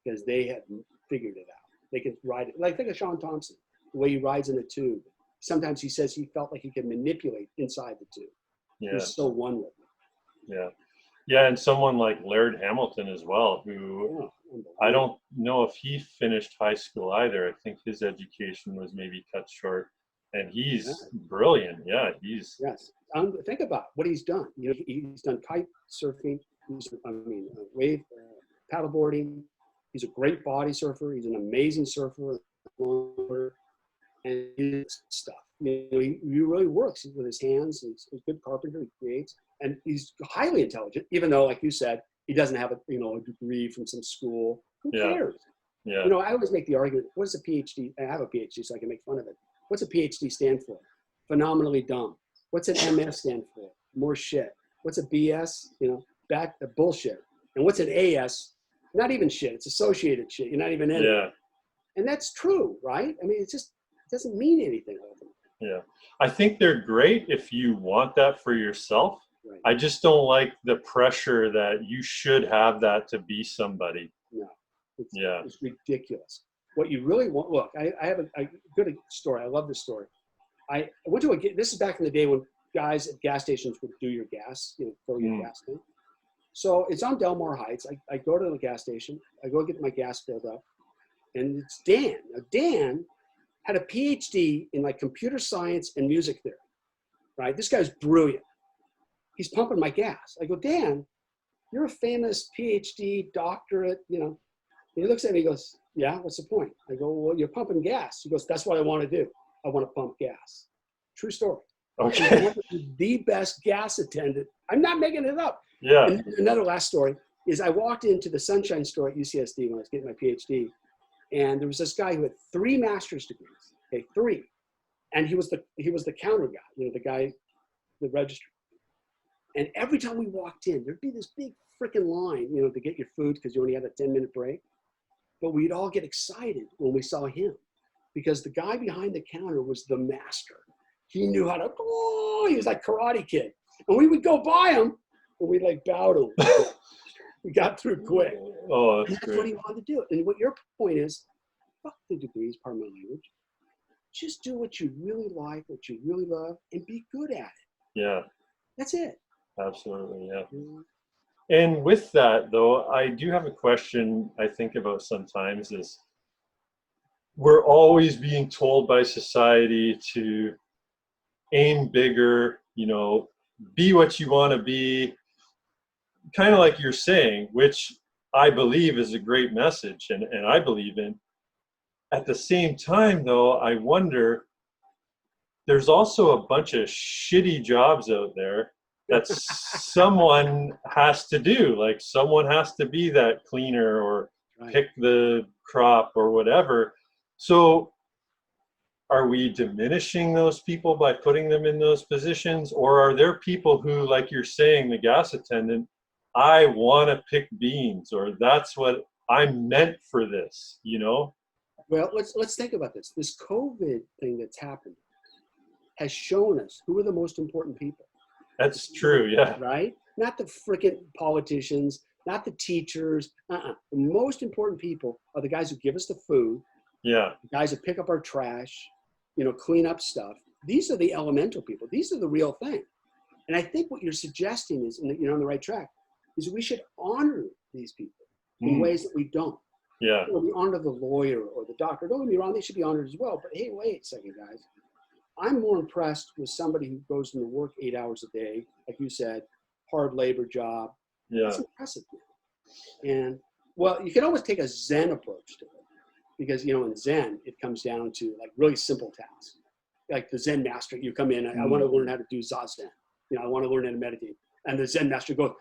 because they have figured it out. They can ride it. Like, think of Sean Thompson, the way he rides in a tube. Sometimes he says he felt like he could manipulate inside the tube. Yeah. He's so one with it. Yeah. Yeah. And someone like Laird Hamilton as well, who I don't know if he finished high school either. I think his education was maybe cut short, and he's brilliant. Yeah. He's. Yes. Think about what he's done. You know, he's done kite surfing, wave paddleboarding. He's a great body surfer. He's an amazing surfer, and his stuff. You know, he really works with his hands. He's a good carpenter. He creates, and he's highly intelligent. Even though, like you said, he doesn't have a degree from some school. Who cares? Yeah. You know, I always make the argument: what is a PhD? I have a PhD, so I can make fun of it. What's a PhD stand for? Phenomenally dumb. What's an MS stand for? More shit. What's a BS? Bullshit. And what's an AS? Not even shit. It's associated shit. You're not even in it. And that's true, right? I mean, it doesn't mean anything. Yeah. I think they're great if you want that for yourself. Right. I just don't like the pressure that you should have that to be somebody. No. It's ridiculous. What you really want, look, I have a good story. I love this story. I went to this is back in the day when guys at gas stations would do your gas, fill your gas tank. So it's on Delmar Heights. I go to the gas station. I go get my gas filled up. And it's Dan. Now, Dan had a PhD in like computer science and music theory, right? This guy's brilliant. He's pumping my gas. I go, Dan, you're a famous PhD doctorate, you know. And he looks at me, he goes, yeah, what's the point? I go, well, you're pumping gas. He goes, that's what I want to do. I want to pump gas. True story. He's Okay. the best gas attendant. I'm not making it up. Yeah. And another last story is I walked into the Sunshine Store at UCSD when I was getting my PhD, and there was this guy who had 3 master's degrees. Okay, 3, and he was the counter guy, you know, the guy, the register. And every time we walked in, there'd be this big freaking line, you know, to get your food because you only had a 10-minute break. But we'd all get excited when we saw him because the guy behind the counter was the master. He knew how to, oh, he was like Karate Kid. And we would go by him and we'd like bow to him. We got through quick. Oh, And that's that's what great. he wanted to do. And what your point is, fuck the degrees, pardon my language. Just do what you really like, what you really love, and be good at it. Yeah, That's it. absolutely. Yeah. You know? And with that, though, I do have a question I think about sometimes is we're always being told by society to aim bigger, you know, be what you want to be, kind of like you're saying, which I believe is a great message and I believe in. At the same time, though, I wonder, there's also a bunch of shitty jobs out there that someone has to do. Like someone has to be that cleaner or Right. pick the crop or whatever. So are we diminishing those people by putting them in those positions? Or are there people who, like you're saying, the gas attendant, I want to pick beans, or that's what I'm meant for this, you know? Well, let's think about this. This COVID thing that's happened has shown us who are the most important people, That's true, yeah. right? Not the freaking politicians, not the teachers. The most important people are the guys who give us the food, Yeah. the guys who pick up our trash, you know, clean up stuff. These are the elemental people. These are the real thing. And I think what you're suggesting is, and you're on the right track, is we should honor these people in Mm. ways that we don't. Yeah. You know, we honor the lawyer or the doctor. Don't get me wrong, they should be honored as well. But hey, wait a second, guys. I'm more impressed with somebody who goes into work 8 hours a day, like you said, hard labor job. Yeah. That's impressive. And well, you can always take a Zen approach to it because, you know, in Zen, it comes down to like really simple tasks. Like the Zen master, you come in, I want to learn how to do Zazen. You know, I want to learn how to meditate. And the Zen master goes,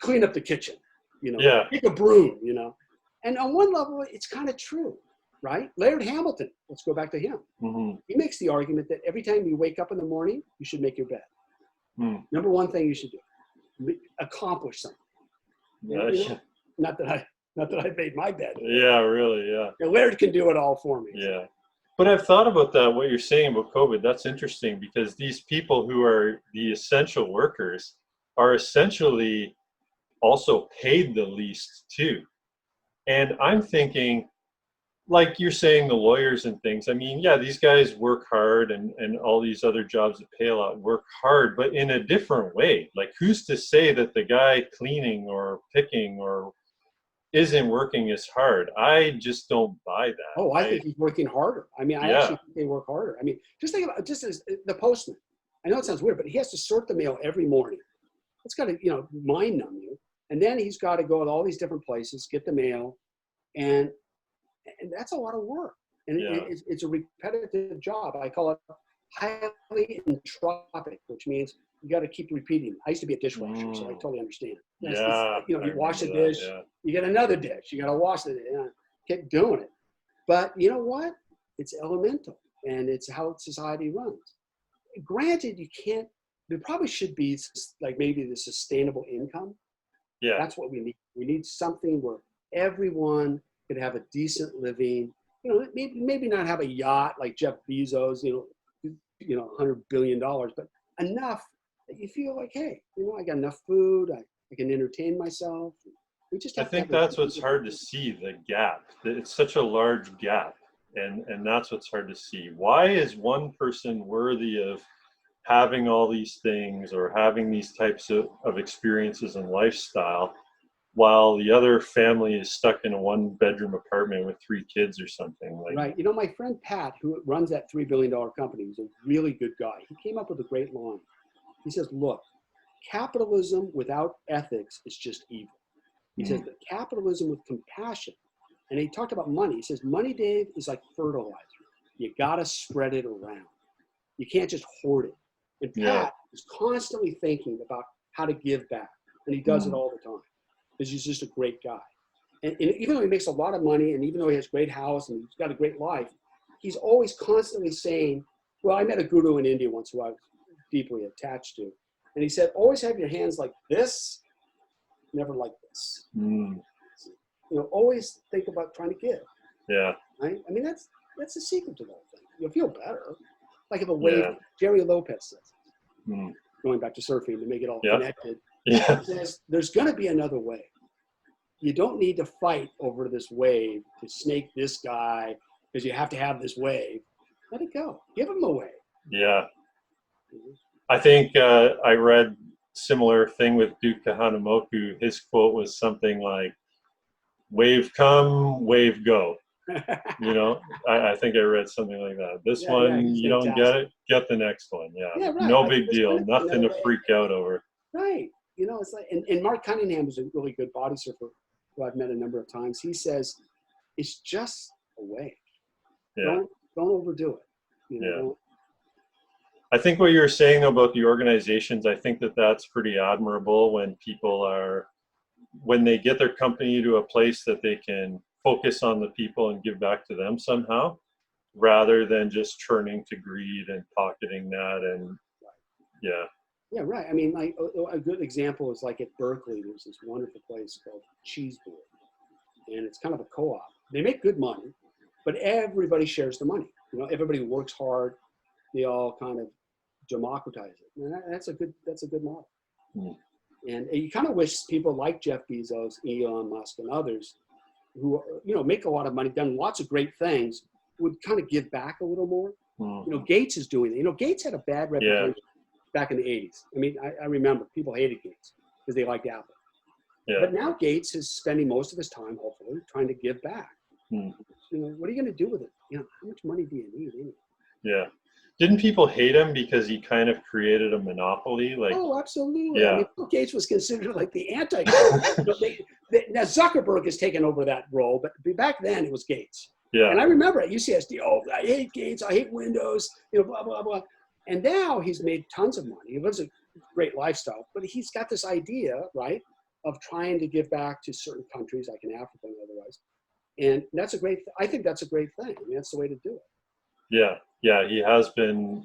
clean up the kitchen, you know, Yeah. take a broom, you know. And on one level, it's kind of true, right? Laird Hamilton, let's go back to him. Hmm. He makes the argument that every time you wake up in the morning, you should make your bed. Mm. Number one thing you should do, accomplish something. Yeah. You know? Not that I made my bed. Yeah, really, yeah. And Laird can do it all for me. Yeah. But I've thought about that, what you're saying about COVID. That's interesting because these people who are the essential workers are essentially also paid the least too. And I'm thinking, like you're saying, the lawyers and things, I mean, yeah, these guys work hard and all these other jobs that pay a lot work hard, but in a different way. Like who's to say that the guy cleaning or picking or isn't working as hard? I just don't buy that. Oh, I think he's working harder. I mean, I Yeah. actually think they work harder. I mean, just think about just as the postman. I know it sounds weird, but he has to sort the mail every morning. It's got to, you know, mind numb you. And then he's got to go to all these different places, get the mail, and that's a lot of work. And Yeah. it's a repetitive job. I call it highly entropic, which means you got to keep repeating. I used to be a dishwasher, so I totally understand. Yeah. You know, I you wash the remember that, dish, yeah. you get another dish, you got to wash it, keep doing it. But you know what? It's elemental, and it's how society runs. Granted, you can't. There probably should be like maybe the sustainable income. Yeah. That's what we need. We need something where everyone could have a decent living. You know, maybe not have a yacht like Jeff Bezos. You know, $100 billion, but enough that you feel like, hey, you know, I got enough food. I can entertain myself. We just. I Have think to have that's what's hard to see, the gap. It's such a large gap, and that's what's hard to see. Why is one person worthy of having all these things or having these types of experiences and lifestyle while the other family is stuck in a 1-bedroom apartment with 3 kids or something? Like, Right. You know, my friend Pat, who runs that $3 billion company, he's a really good guy. He came up with a great line. He says, look, capitalism without ethics is just evil. He says Mm. that capitalism with compassion, and he talked about money. He says money, Dave, is like fertilizer. You got to spread it around. You can't just hoard it. And Yeah. Pat is constantly thinking about how to give back, and he does it Mm. all the time because he's just a great guy. And even though he makes a lot of money, and even though he has a great house and he's got a great life, he's always constantly saying, well, I met a guru in India once who I was deeply attached to. And he said, always have your hands like this, never like this. Mm. You know, always think about trying to give. Yeah. Right? I mean, that's the secret to the whole thing. You'll feel better. Like if a wave, Yeah. Jerry Lopez says, Mm. going back to surfing to make it all Yeah. connected, Yeah. he says, there's going to be another wave. You don't need to fight over this wave to snake this guy because you have to have this wave. Let it go. Give him a wave. Yeah. I think I read similar thing with Duke Kahanamoku. His quote was something like, "Wave come, wave go." You know, I think I read something like that. This Yeah, one, he's you don't get fantastic. it, get the next one. Yeah. Yeah, right. No Like, big there's deal. gonna be Nothing to another wave. freak out over. Right. You know, it's like, and Mark Cunningham is a really good body surfer who I've met a number of times. He says, it's just a wave. Yeah. Don't overdo it. You know, Yeah. don't- I think what you're saying about the organizations, I think that that's pretty admirable when people are, when they get their company to a place that they can focus on the people and give back to them somehow, rather than just churning to greed and pocketing that. And yeah. Yeah, right. I mean, like a good example is like at Berkeley, there's this wonderful place called Cheese Board, and it's kind of a co-op. They make good money, but everybody shares the money. You know, everybody works hard. They all kind of democratize it. And that's a good model. Hmm. And you kind of wish people like Jeff Bezos, Elon Musk, and others who, you know, make a lot of money, done lots of great things, would kind of give back a little more. Hmm. You know, Gates is doing it. You know, Gates had a bad reputation back in the 80s. I mean, I remember people hated Gates because they liked Apple. Yeah. But now Gates is spending most of his time, hopefully, trying to give back. Hmm. You know, what are you going to do with it? You know, how much money do you need anyway? Yeah. Didn't people hate him because he kind of created a monopoly? Like, Oh, absolutely. Yeah. I mean, Bill Gates was considered like the Antichrist. You know, now Zuckerberg has taken over that role, but back then it was Gates. yeah. And I remember at UCSD, oh, I hate Gates, I hate Windows, you know, blah, blah, blah. And now he's made tons of money. He lives a great lifestyle, but he's got this idea, right, of trying to give back to certain countries, like in Africa and otherwise. And that's I think that's a great thing. I mean, that's the way to do it. Yeah. Yeah. He has been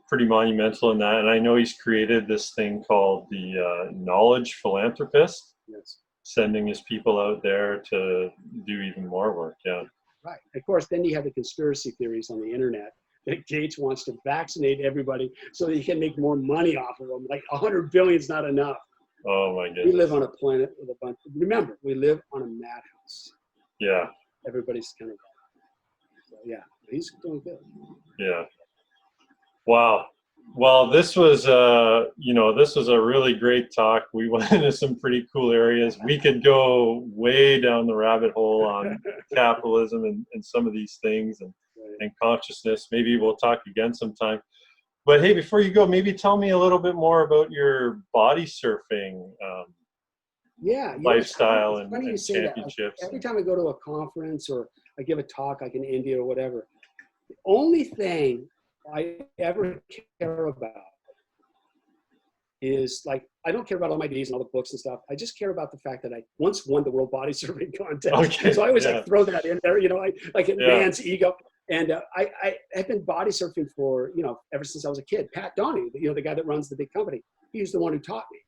pretty monumental in that. And I know he's created this thing called the Knowledge Philanthropist, Yes. sending his people out there to do even more work. Yeah. Right. Of course, then you have the conspiracy theories on the internet that Gates wants to vaccinate everybody so that he can make more money off of them. Like 100 billion is not enough. Oh my We goodness. live on a planet with a bunch. Remember, we live on a madhouse. Yeah. Everybody's kind of. So yeah, he's doing good. Yeah. Wow. Well, this was this was a really great talk. We went into some pretty cool areas. We could go way down the rabbit hole on capitalism and some of these things and consciousness. Maybe we'll talk again sometime. But hey, before you go, maybe tell me a little bit more about your body surfing Yeah, you know, lifestyle it's funny and you say that. Like, championships. every time I go to a conference or I give a talk, like in India or whatever, the only thing I ever care about is like, I don't care about all my Ds and all the books and stuff. I just care about the fact that I once won the World Body Surfing Contest. Okay, So I always yeah. like throw that in there, you know, like a Yeah. man's ego. And I have been body surfing for, you know, ever since I was a kid. Pat Donahue, you know, the guy that runs the big company, he's the one who taught me.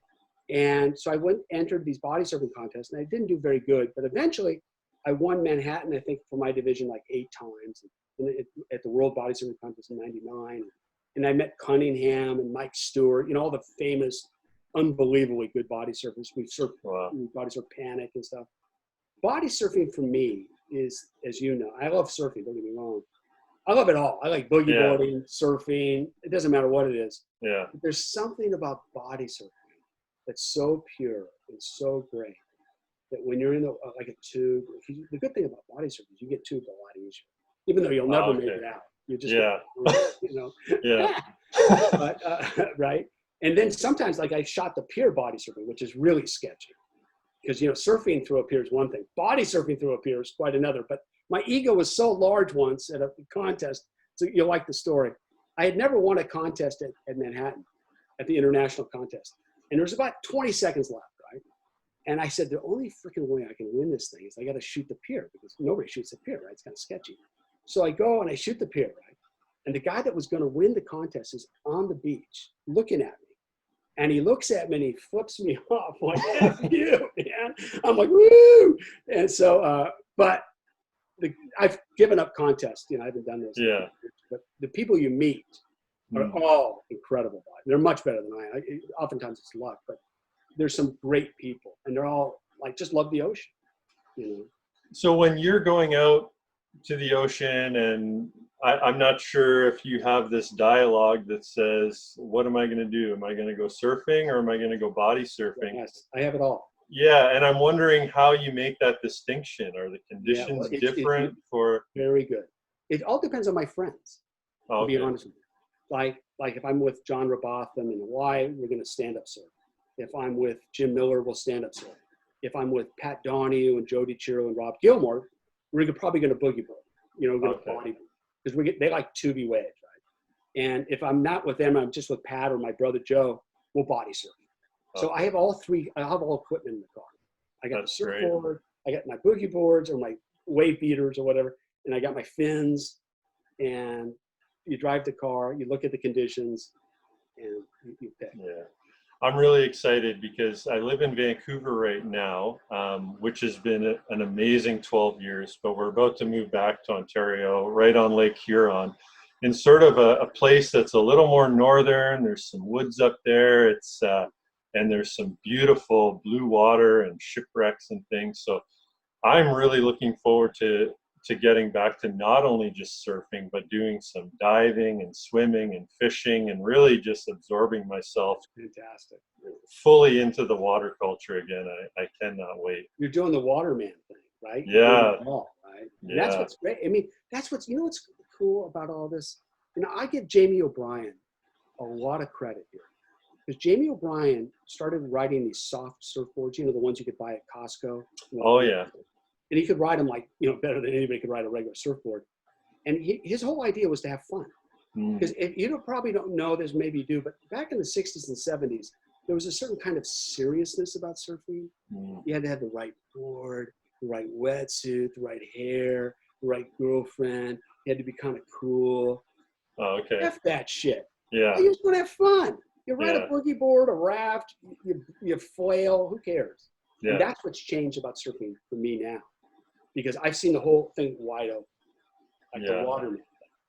And so I entered these body surfing contests, and I didn't do very good. But eventually, I won Manhattan, I think, for my division like 8 times at the World Body Surfing Contest in '99. And I met Cunningham and Mike Stewart, you know, all the famous, unbelievably good body surfers. We Wow. body surf Panic and stuff. Body surfing for me is, as you know, I love surfing, don't get me wrong. I love it all. I like boogie Yeah. boarding, surfing. It doesn't matter what it is. Yeah. But there's something about body surfing that's so pure and so great that when you're in like a tube, the good thing about body surfing is you get tubed a lot easier, even though you'll never make okay. it out. You just Yeah. you know. Yeah. But right. And then sometimes, like I shot the pier body surfing, which is really sketchy. Because, you know, surfing through a pier is one thing. Body surfing through a pier is quite another. But my ego was so large once at a contest, so you'll like the story. I had never won a contest at Manhattan, at the international contest. And there was about 20 seconds left, right? And I said, the only freaking way I can win this thing is I got to shoot the pier, because nobody shoots the pier, right? It's kind of sketchy. So I go and I shoot the pier, right? And the guy that was going to win the contest is on the beach looking at me. And he looks at me and he flips me off like, F you, man. I'm like, woo! And so, but I've given up contests. You know, I haven't done those. Yeah. But the people you meet are all incredible. They're much better than I am. Oftentimes it's luck, but there's some great people. And they're all like, just love the ocean, you know. So when you're going out to the ocean, and I'm not sure if you have this dialogue that says, what am I going to do? Am I going to go surfing, or am I going to go body surfing? Yes, I have it all. Yeah, and I'm wondering how you make that distinction. Are the conditions different for? Very good. It all depends on my friends, to be honest with you. Like if I'm with John Robotham in Hawaii, we're going to stand up surf. If I'm with Jim Miller, we'll stand up surf. If I'm with Pat Donahue and Jody Chiro and Rob Gilmore, we're probably going to boogie board. You know, we're going to bodyboard, because they like 2B waves, right? And if I'm not with them, I'm just with Pat or my brother Joe, we'll body surf. So I have all three. I have all equipment in the car. I got the surfboard, I got my boogie boards or my wave beaters or whatever, and I got my fins. And you drive the car, you look at the conditions, and you pick. Yeah. I'm really excited because I live in Vancouver right now, which has been an amazing 12 years, but we're about to move back to Ontario, right on Lake Huron, in sort of a place that's a little more northern. There's some woods up there. And there's some beautiful blue water and shipwrecks and things. So I'm really looking forward to getting back to not only just surfing, but doing some diving and swimming and fishing, and really just absorbing myself Fantastic. fully into the water culture again. I cannot wait. You're doing the waterman thing, right? Yeah. Right? Yeah. That's what's great. I mean, you know what's cool about all this? You know, I give Jamie O'Brien a lot of credit here. Because Jamie O'Brien started riding these soft surfboards, you know, the ones you could buy at Costco. Oh, yeah. And he could ride them like, you know, better than anybody could ride a regular surfboard. And his whole idea was to have fun. Because you probably don't know this, maybe you do, but back in the 60s and 70s, there was a certain kind of seriousness about surfing. You had to have the right board, the right wetsuit, the right hair, the right girlfriend. You had to be kind of cool. Oh, okay. F that shit. Yeah. You just want to have fun. You ride a boogie board, a raft, you flail, who cares? Yeah. And that's what's changed about surfing for me now. Because I've seen the whole thing wide open. Like the waterman.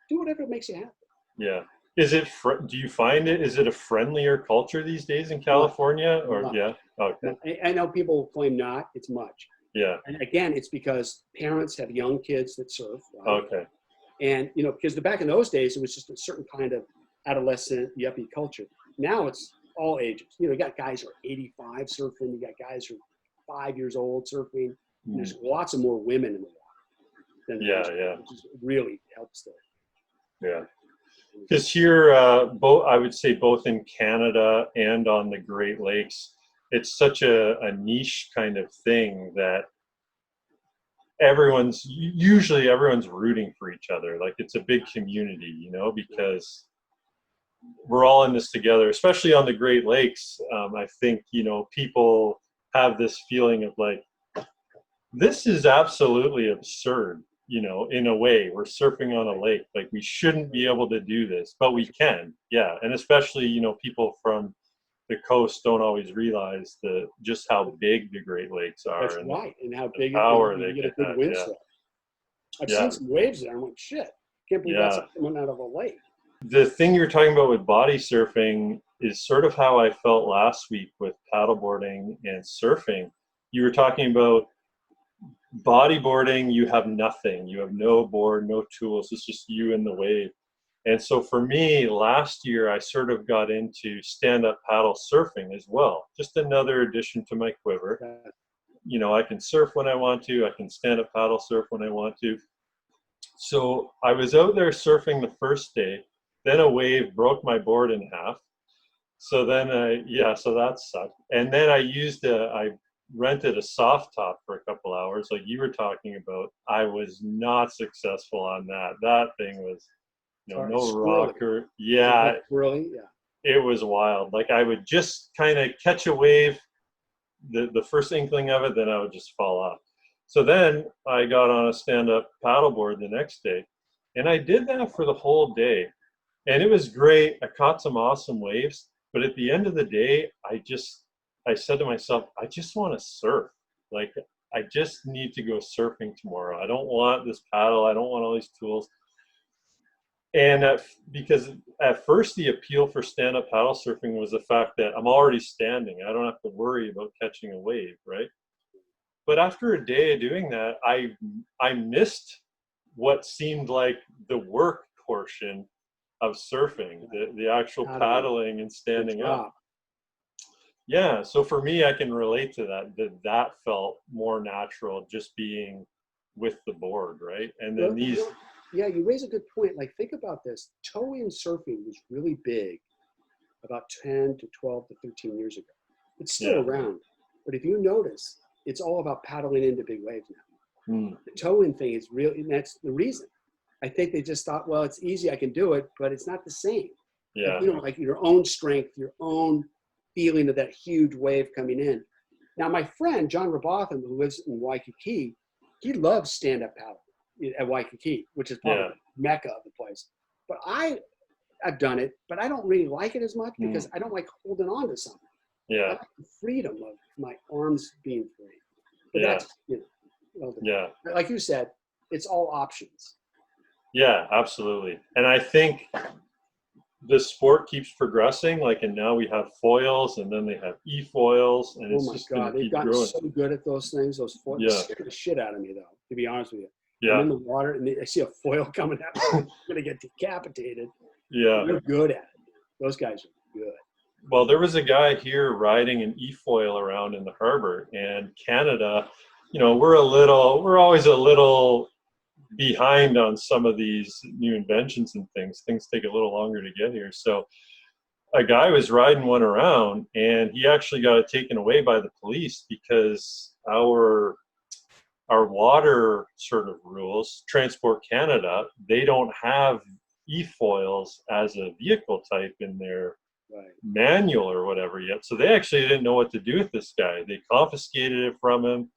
Do whatever makes you happy. Yeah. Is it, do you find is it a friendlier culture these days in California? Or yeah? Okay. I know people claim not, it's much. Yeah. And again, it's because parents have young kids that surf. Right? Okay. And, you know, because back in those days, it was just a certain kind of adolescent, yuppie culture. Now it's all ages. You know, you got guys who are 85 surfing. You got guys who are 5 years old surfing. There's lots of more women in the water than which really helps there. Yeah. Because here, I would say both in Canada and on the Great Lakes, it's such a niche kind of thing that everyone's rooting for each other. Like it's a big community, you know, because we're all in this together, especially on the Great Lakes. I think, you know, people have this feeling of like, this is absolutely absurd, you know, in a way. We're surfing on a lake. Like we shouldn't be able to do this, but we can. Yeah. And especially, you know, people from the coast don't always realize just how big the Great Lakes are. That's right. And how big power they get a good windstorm. I've seen some waves there. I'm like, shit, can't believe that's coming out of a lake. The thing you're talking about with body surfing is sort of how I felt last week with paddleboarding and surfing. You were talking about bodyboarding, you have nothing. You have no board, no tools. It's just you and the wave. And so for me, last year, I sort of got into stand-up paddle surfing as well. Just another addition to my quiver. You know, I can surf when I want to. I can stand-up paddle surf when I want to. So I was out there surfing the first day. Then a wave broke my board in half. So then, so that sucked. And then I rented a soft top for a couple hours, like you were talking about. I was not successful on that. That thing was, no rocker. Yeah, Really? Yeah. it was wild. Like I would just kind of catch a wave, the first inkling of it, then I would just fall off. So then I got on a stand-up paddleboard the next day, and I did that for the whole day. And it was great. I caught some awesome waves. But at the end of the day, I said to myself, I just want to surf. Like, I just need to go surfing tomorrow. I don't want this paddle. I don't want all these tools. And because at first the appeal for stand-up paddle surfing was the fact that I'm already standing. I don't have to worry about catching a wave, right? But after a day of doing that, I missed what seemed like the work portion of surfing, the actual paddling and standing up. Yeah, so for me, I can relate to that felt more natural, just being with the board, right? And then yeah, you raise a good point. Like, think about this. Tow-in surfing was really big about 10 to 12 to 13 years ago. It's still around, but if you notice, it's all about paddling into big waves now. The tow-in thing is real, and that's the reason. I think they just thought, well, it's easy, I can do it, but it's not the same. Yeah. Like, like your own strength, your own feeling of that huge wave coming in. Now, my friend, John Robotham, who lives in Waikiki, he loves stand-up paddling at Waikiki, which is probably the mecca of the place. But I've done it, but I don't really like it as much because I don't like holding on to something. Yeah. I like the freedom of my arms being free. But that's, like you said, it's all options. Yeah, absolutely. And I think the sport keeps progressing, and now we have foils, and then they have e-foils, and it's just going to keep growing. They've gotten so good at those things. Those foils scare the shit out of me, though, to be honest with you. Yeah. I'm in the water, and I see a foil coming at me. I'm going to get decapitated. Yeah. They're good at it. Those guys are good. Well, there was a guy here riding an e-foil around in the harbor, and Canada, we're always a little behind on some of these new inventions and things. Things take a little longer to get here. So a guy was riding one around, and he actually got it taken away by the police because our water sort of rules, Transport Canada, they don't have e-foils as a vehicle type in their manual or whatever yet. So they actually didn't know what to do with this guy. They confiscated it from him.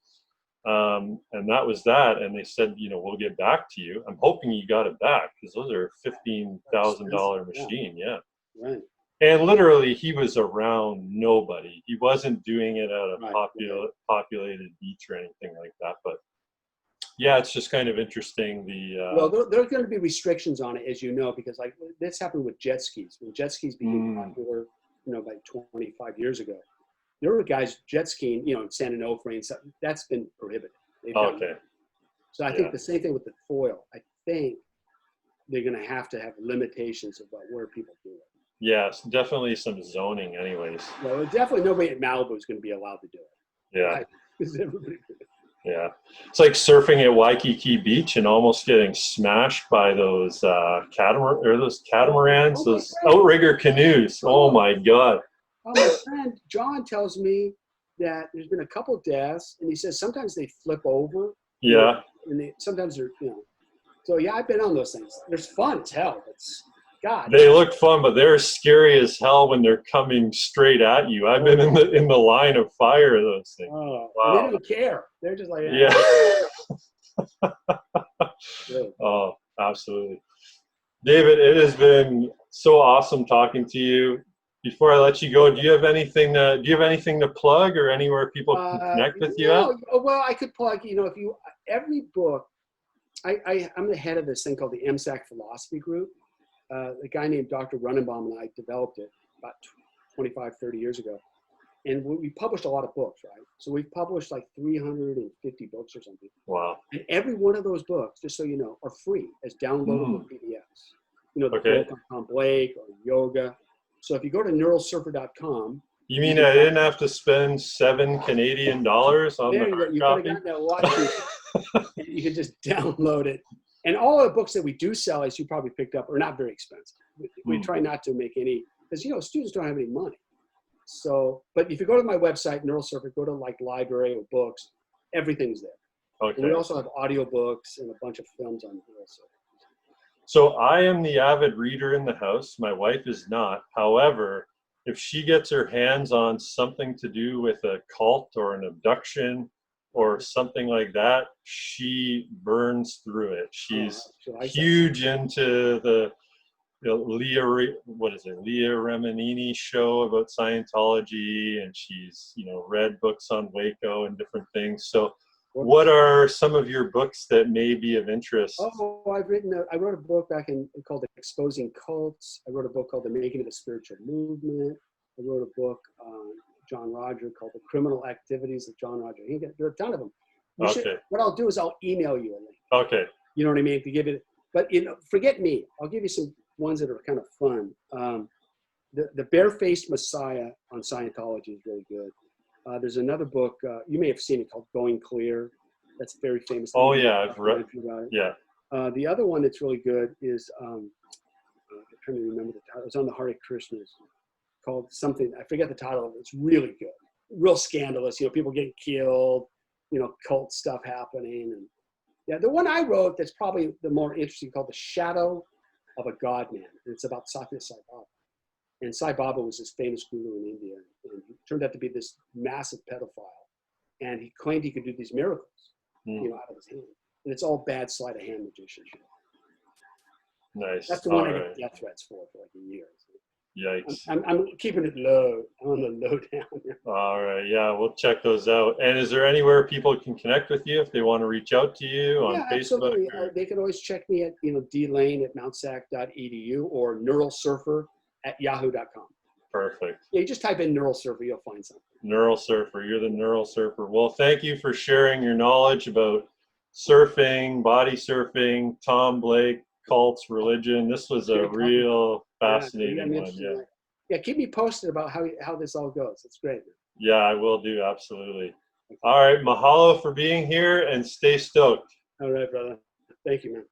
And that was that. And they said, we'll get back to you. I'm hoping you got it back because those are $15,000 machine. Yeah. Right. And literally he was around nobody. He wasn't doing it at a populated beach or anything like that. But yeah, it's just kind of interesting. Well, there's going to be restrictions on it, as you know, because like this happened with jet skis. When jet skis became popular, like 25 years ago, there were guys jet skiing, in San Onofre and stuff. That's been prohibited. Okay. So I think the same thing with the foil. I think they're going to have limitations about where people do it. Yes, definitely some zoning anyways. Well, definitely nobody at Malibu is going to be allowed to do it. Yeah. Right? Everybody. Yeah. It's like surfing at Waikiki Beach and almost getting smashed by those catamarans, those outrigger canoes. Oh my God. Oh, my friend John tells me that there's been a couple deaths, and he says sometimes they flip over. Yeah. And sometimes they're, So yeah, I've been on those things. There's fun as hell. It's God. They look fun, but they're scary as hell when they're coming straight at you. I've been in the line of fire of those things. Oh, wow. They don't care. They're just like Oh, absolutely. David, it has been so awesome talking to you. Before I let you go, do you have anything to plug or anywhere people can connect with you at? Well, I could plug, every book, I'm the head of this thing called the MSAC Philosophy Group. A guy named Dr. Runenbaum and I developed it about 25, 30 years ago. And we published a lot of books, right? So we've published like 350 books or something. Wow. And every one of those books, just so you know, are free as downloadable PDFs. The book on Tom Blake or yoga. So if you go to neuralsurfer.com. You mean I didn't have to spend $7 Canadian on the hard copy? You can just download it. And all the books that we do sell, as you probably picked up, are not very expensive. We try not to make any because, students don't have any money. So, but if you go to my website, Neural Surfer, go to like library or books, everything's there. Okay. And we also have audiobooks and a bunch of films on Neural Surfer. So I am the avid reader in the house. My wife is not. However, if she gets her hands on something to do with a cult or an abduction or something like that, she burns through it. She's huge into the Leah Remini show about Scientology, and she's read books on Waco and different things. So what are some of your books that may be of interest? Oh, I wrote a book called Exposing Cults. I wrote a book called The Making of the Spiritual Movement. I wrote a book on John Roger called The Criminal Activities of John Roger Hinckley. There are a ton of them. What I'll do is I'll email you a link. Okay. You know what I mean? To give it, but forget me. I'll give you some ones that are kind of fun. The Barefaced Messiah on Scientology is really good. There's another book, you may have seen it, called Going Clear. That's very famous. Oh, yeah, I've read it. Yeah. The other one that's really good is, I'm trying to remember the title. It's on the Hare Krishnas, called something, I forget the title of it. It's really good. Real scandalous, people getting killed, cult stuff happening. And yeah, the one I wrote that's probably the more interesting, called The Shadow of a God Man. And it's about Satya Sai Baba. And Sai Baba was this famous guru in India, and he turned out to be this massive pedophile. And he claimed he could do these miracles, out of his hand. And it's all bad sleight of hand magician shit. Nice. That's the one I get death threats for like a year. Yikes. I'm keeping it low, on the low down. All right. Yeah, we'll check those out. And is there anywhere people can connect with you if they want to reach out to you on Facebook? Absolutely. They can always check me at, dlane@mountsac.edu or neuralsurfer@yahoo.com. Perfect. Yeah, you just type in Neural Surfer, you'll find something. Neural Surfer. You're the Neural Surfer. Well, thank you for sharing your knowledge about surfing, body surfing, Tom Blake, cults, religion. This was a real fascinating one. Yeah, keep me posted about how this all goes. It's great. Yeah, I will do. Absolutely. All right. Mahalo for being here, and stay stoked. All right, brother. Thank you, man.